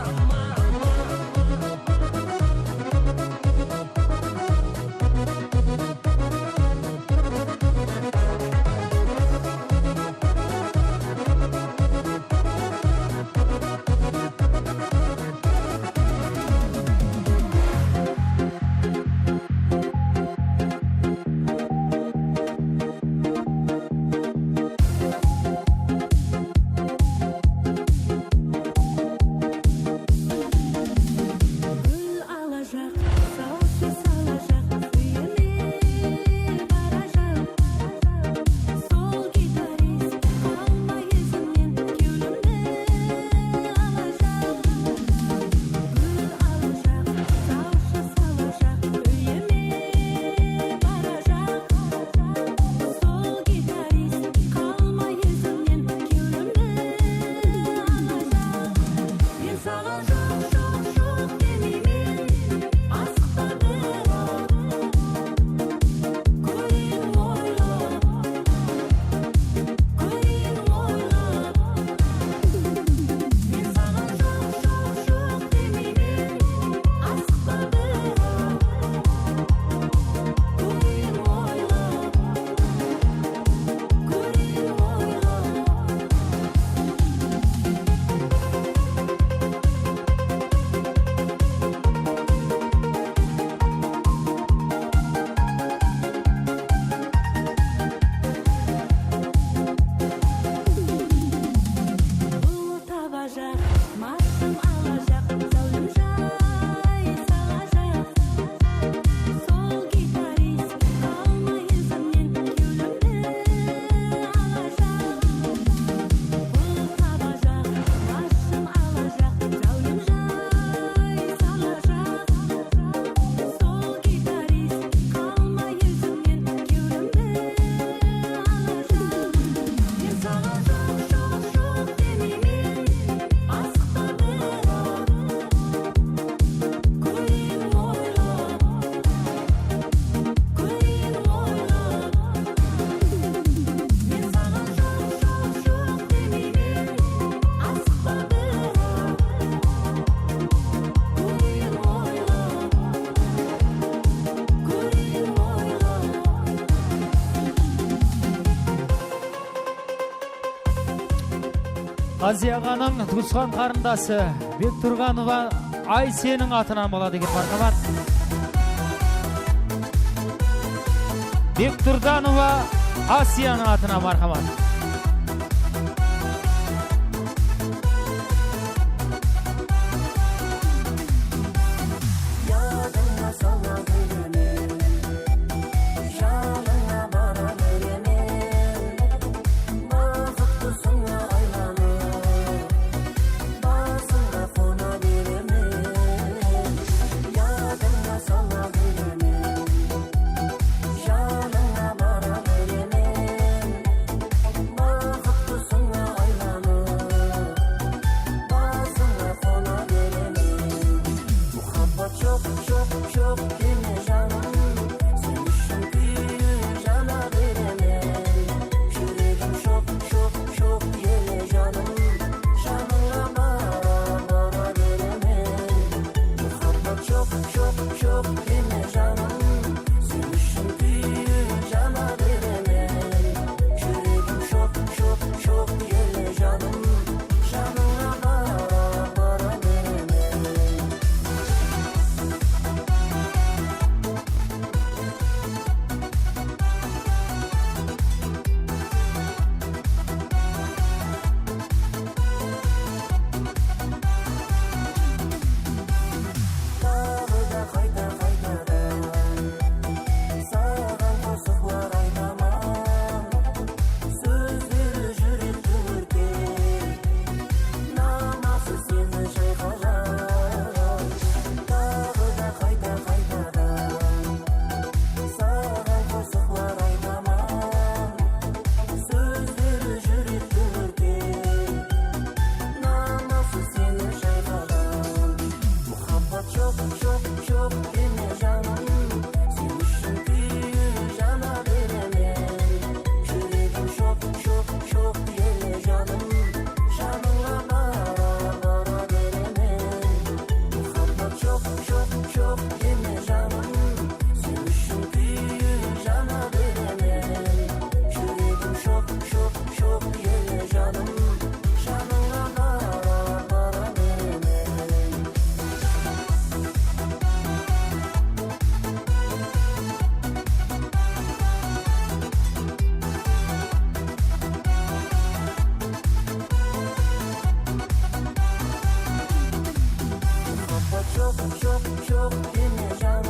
Азияғаның туысқан қарындасы Бектұрғанова ай сенің атынан болады деген мархабат. Бектұрданова Асияның атына мархабат. çok çok çok yine can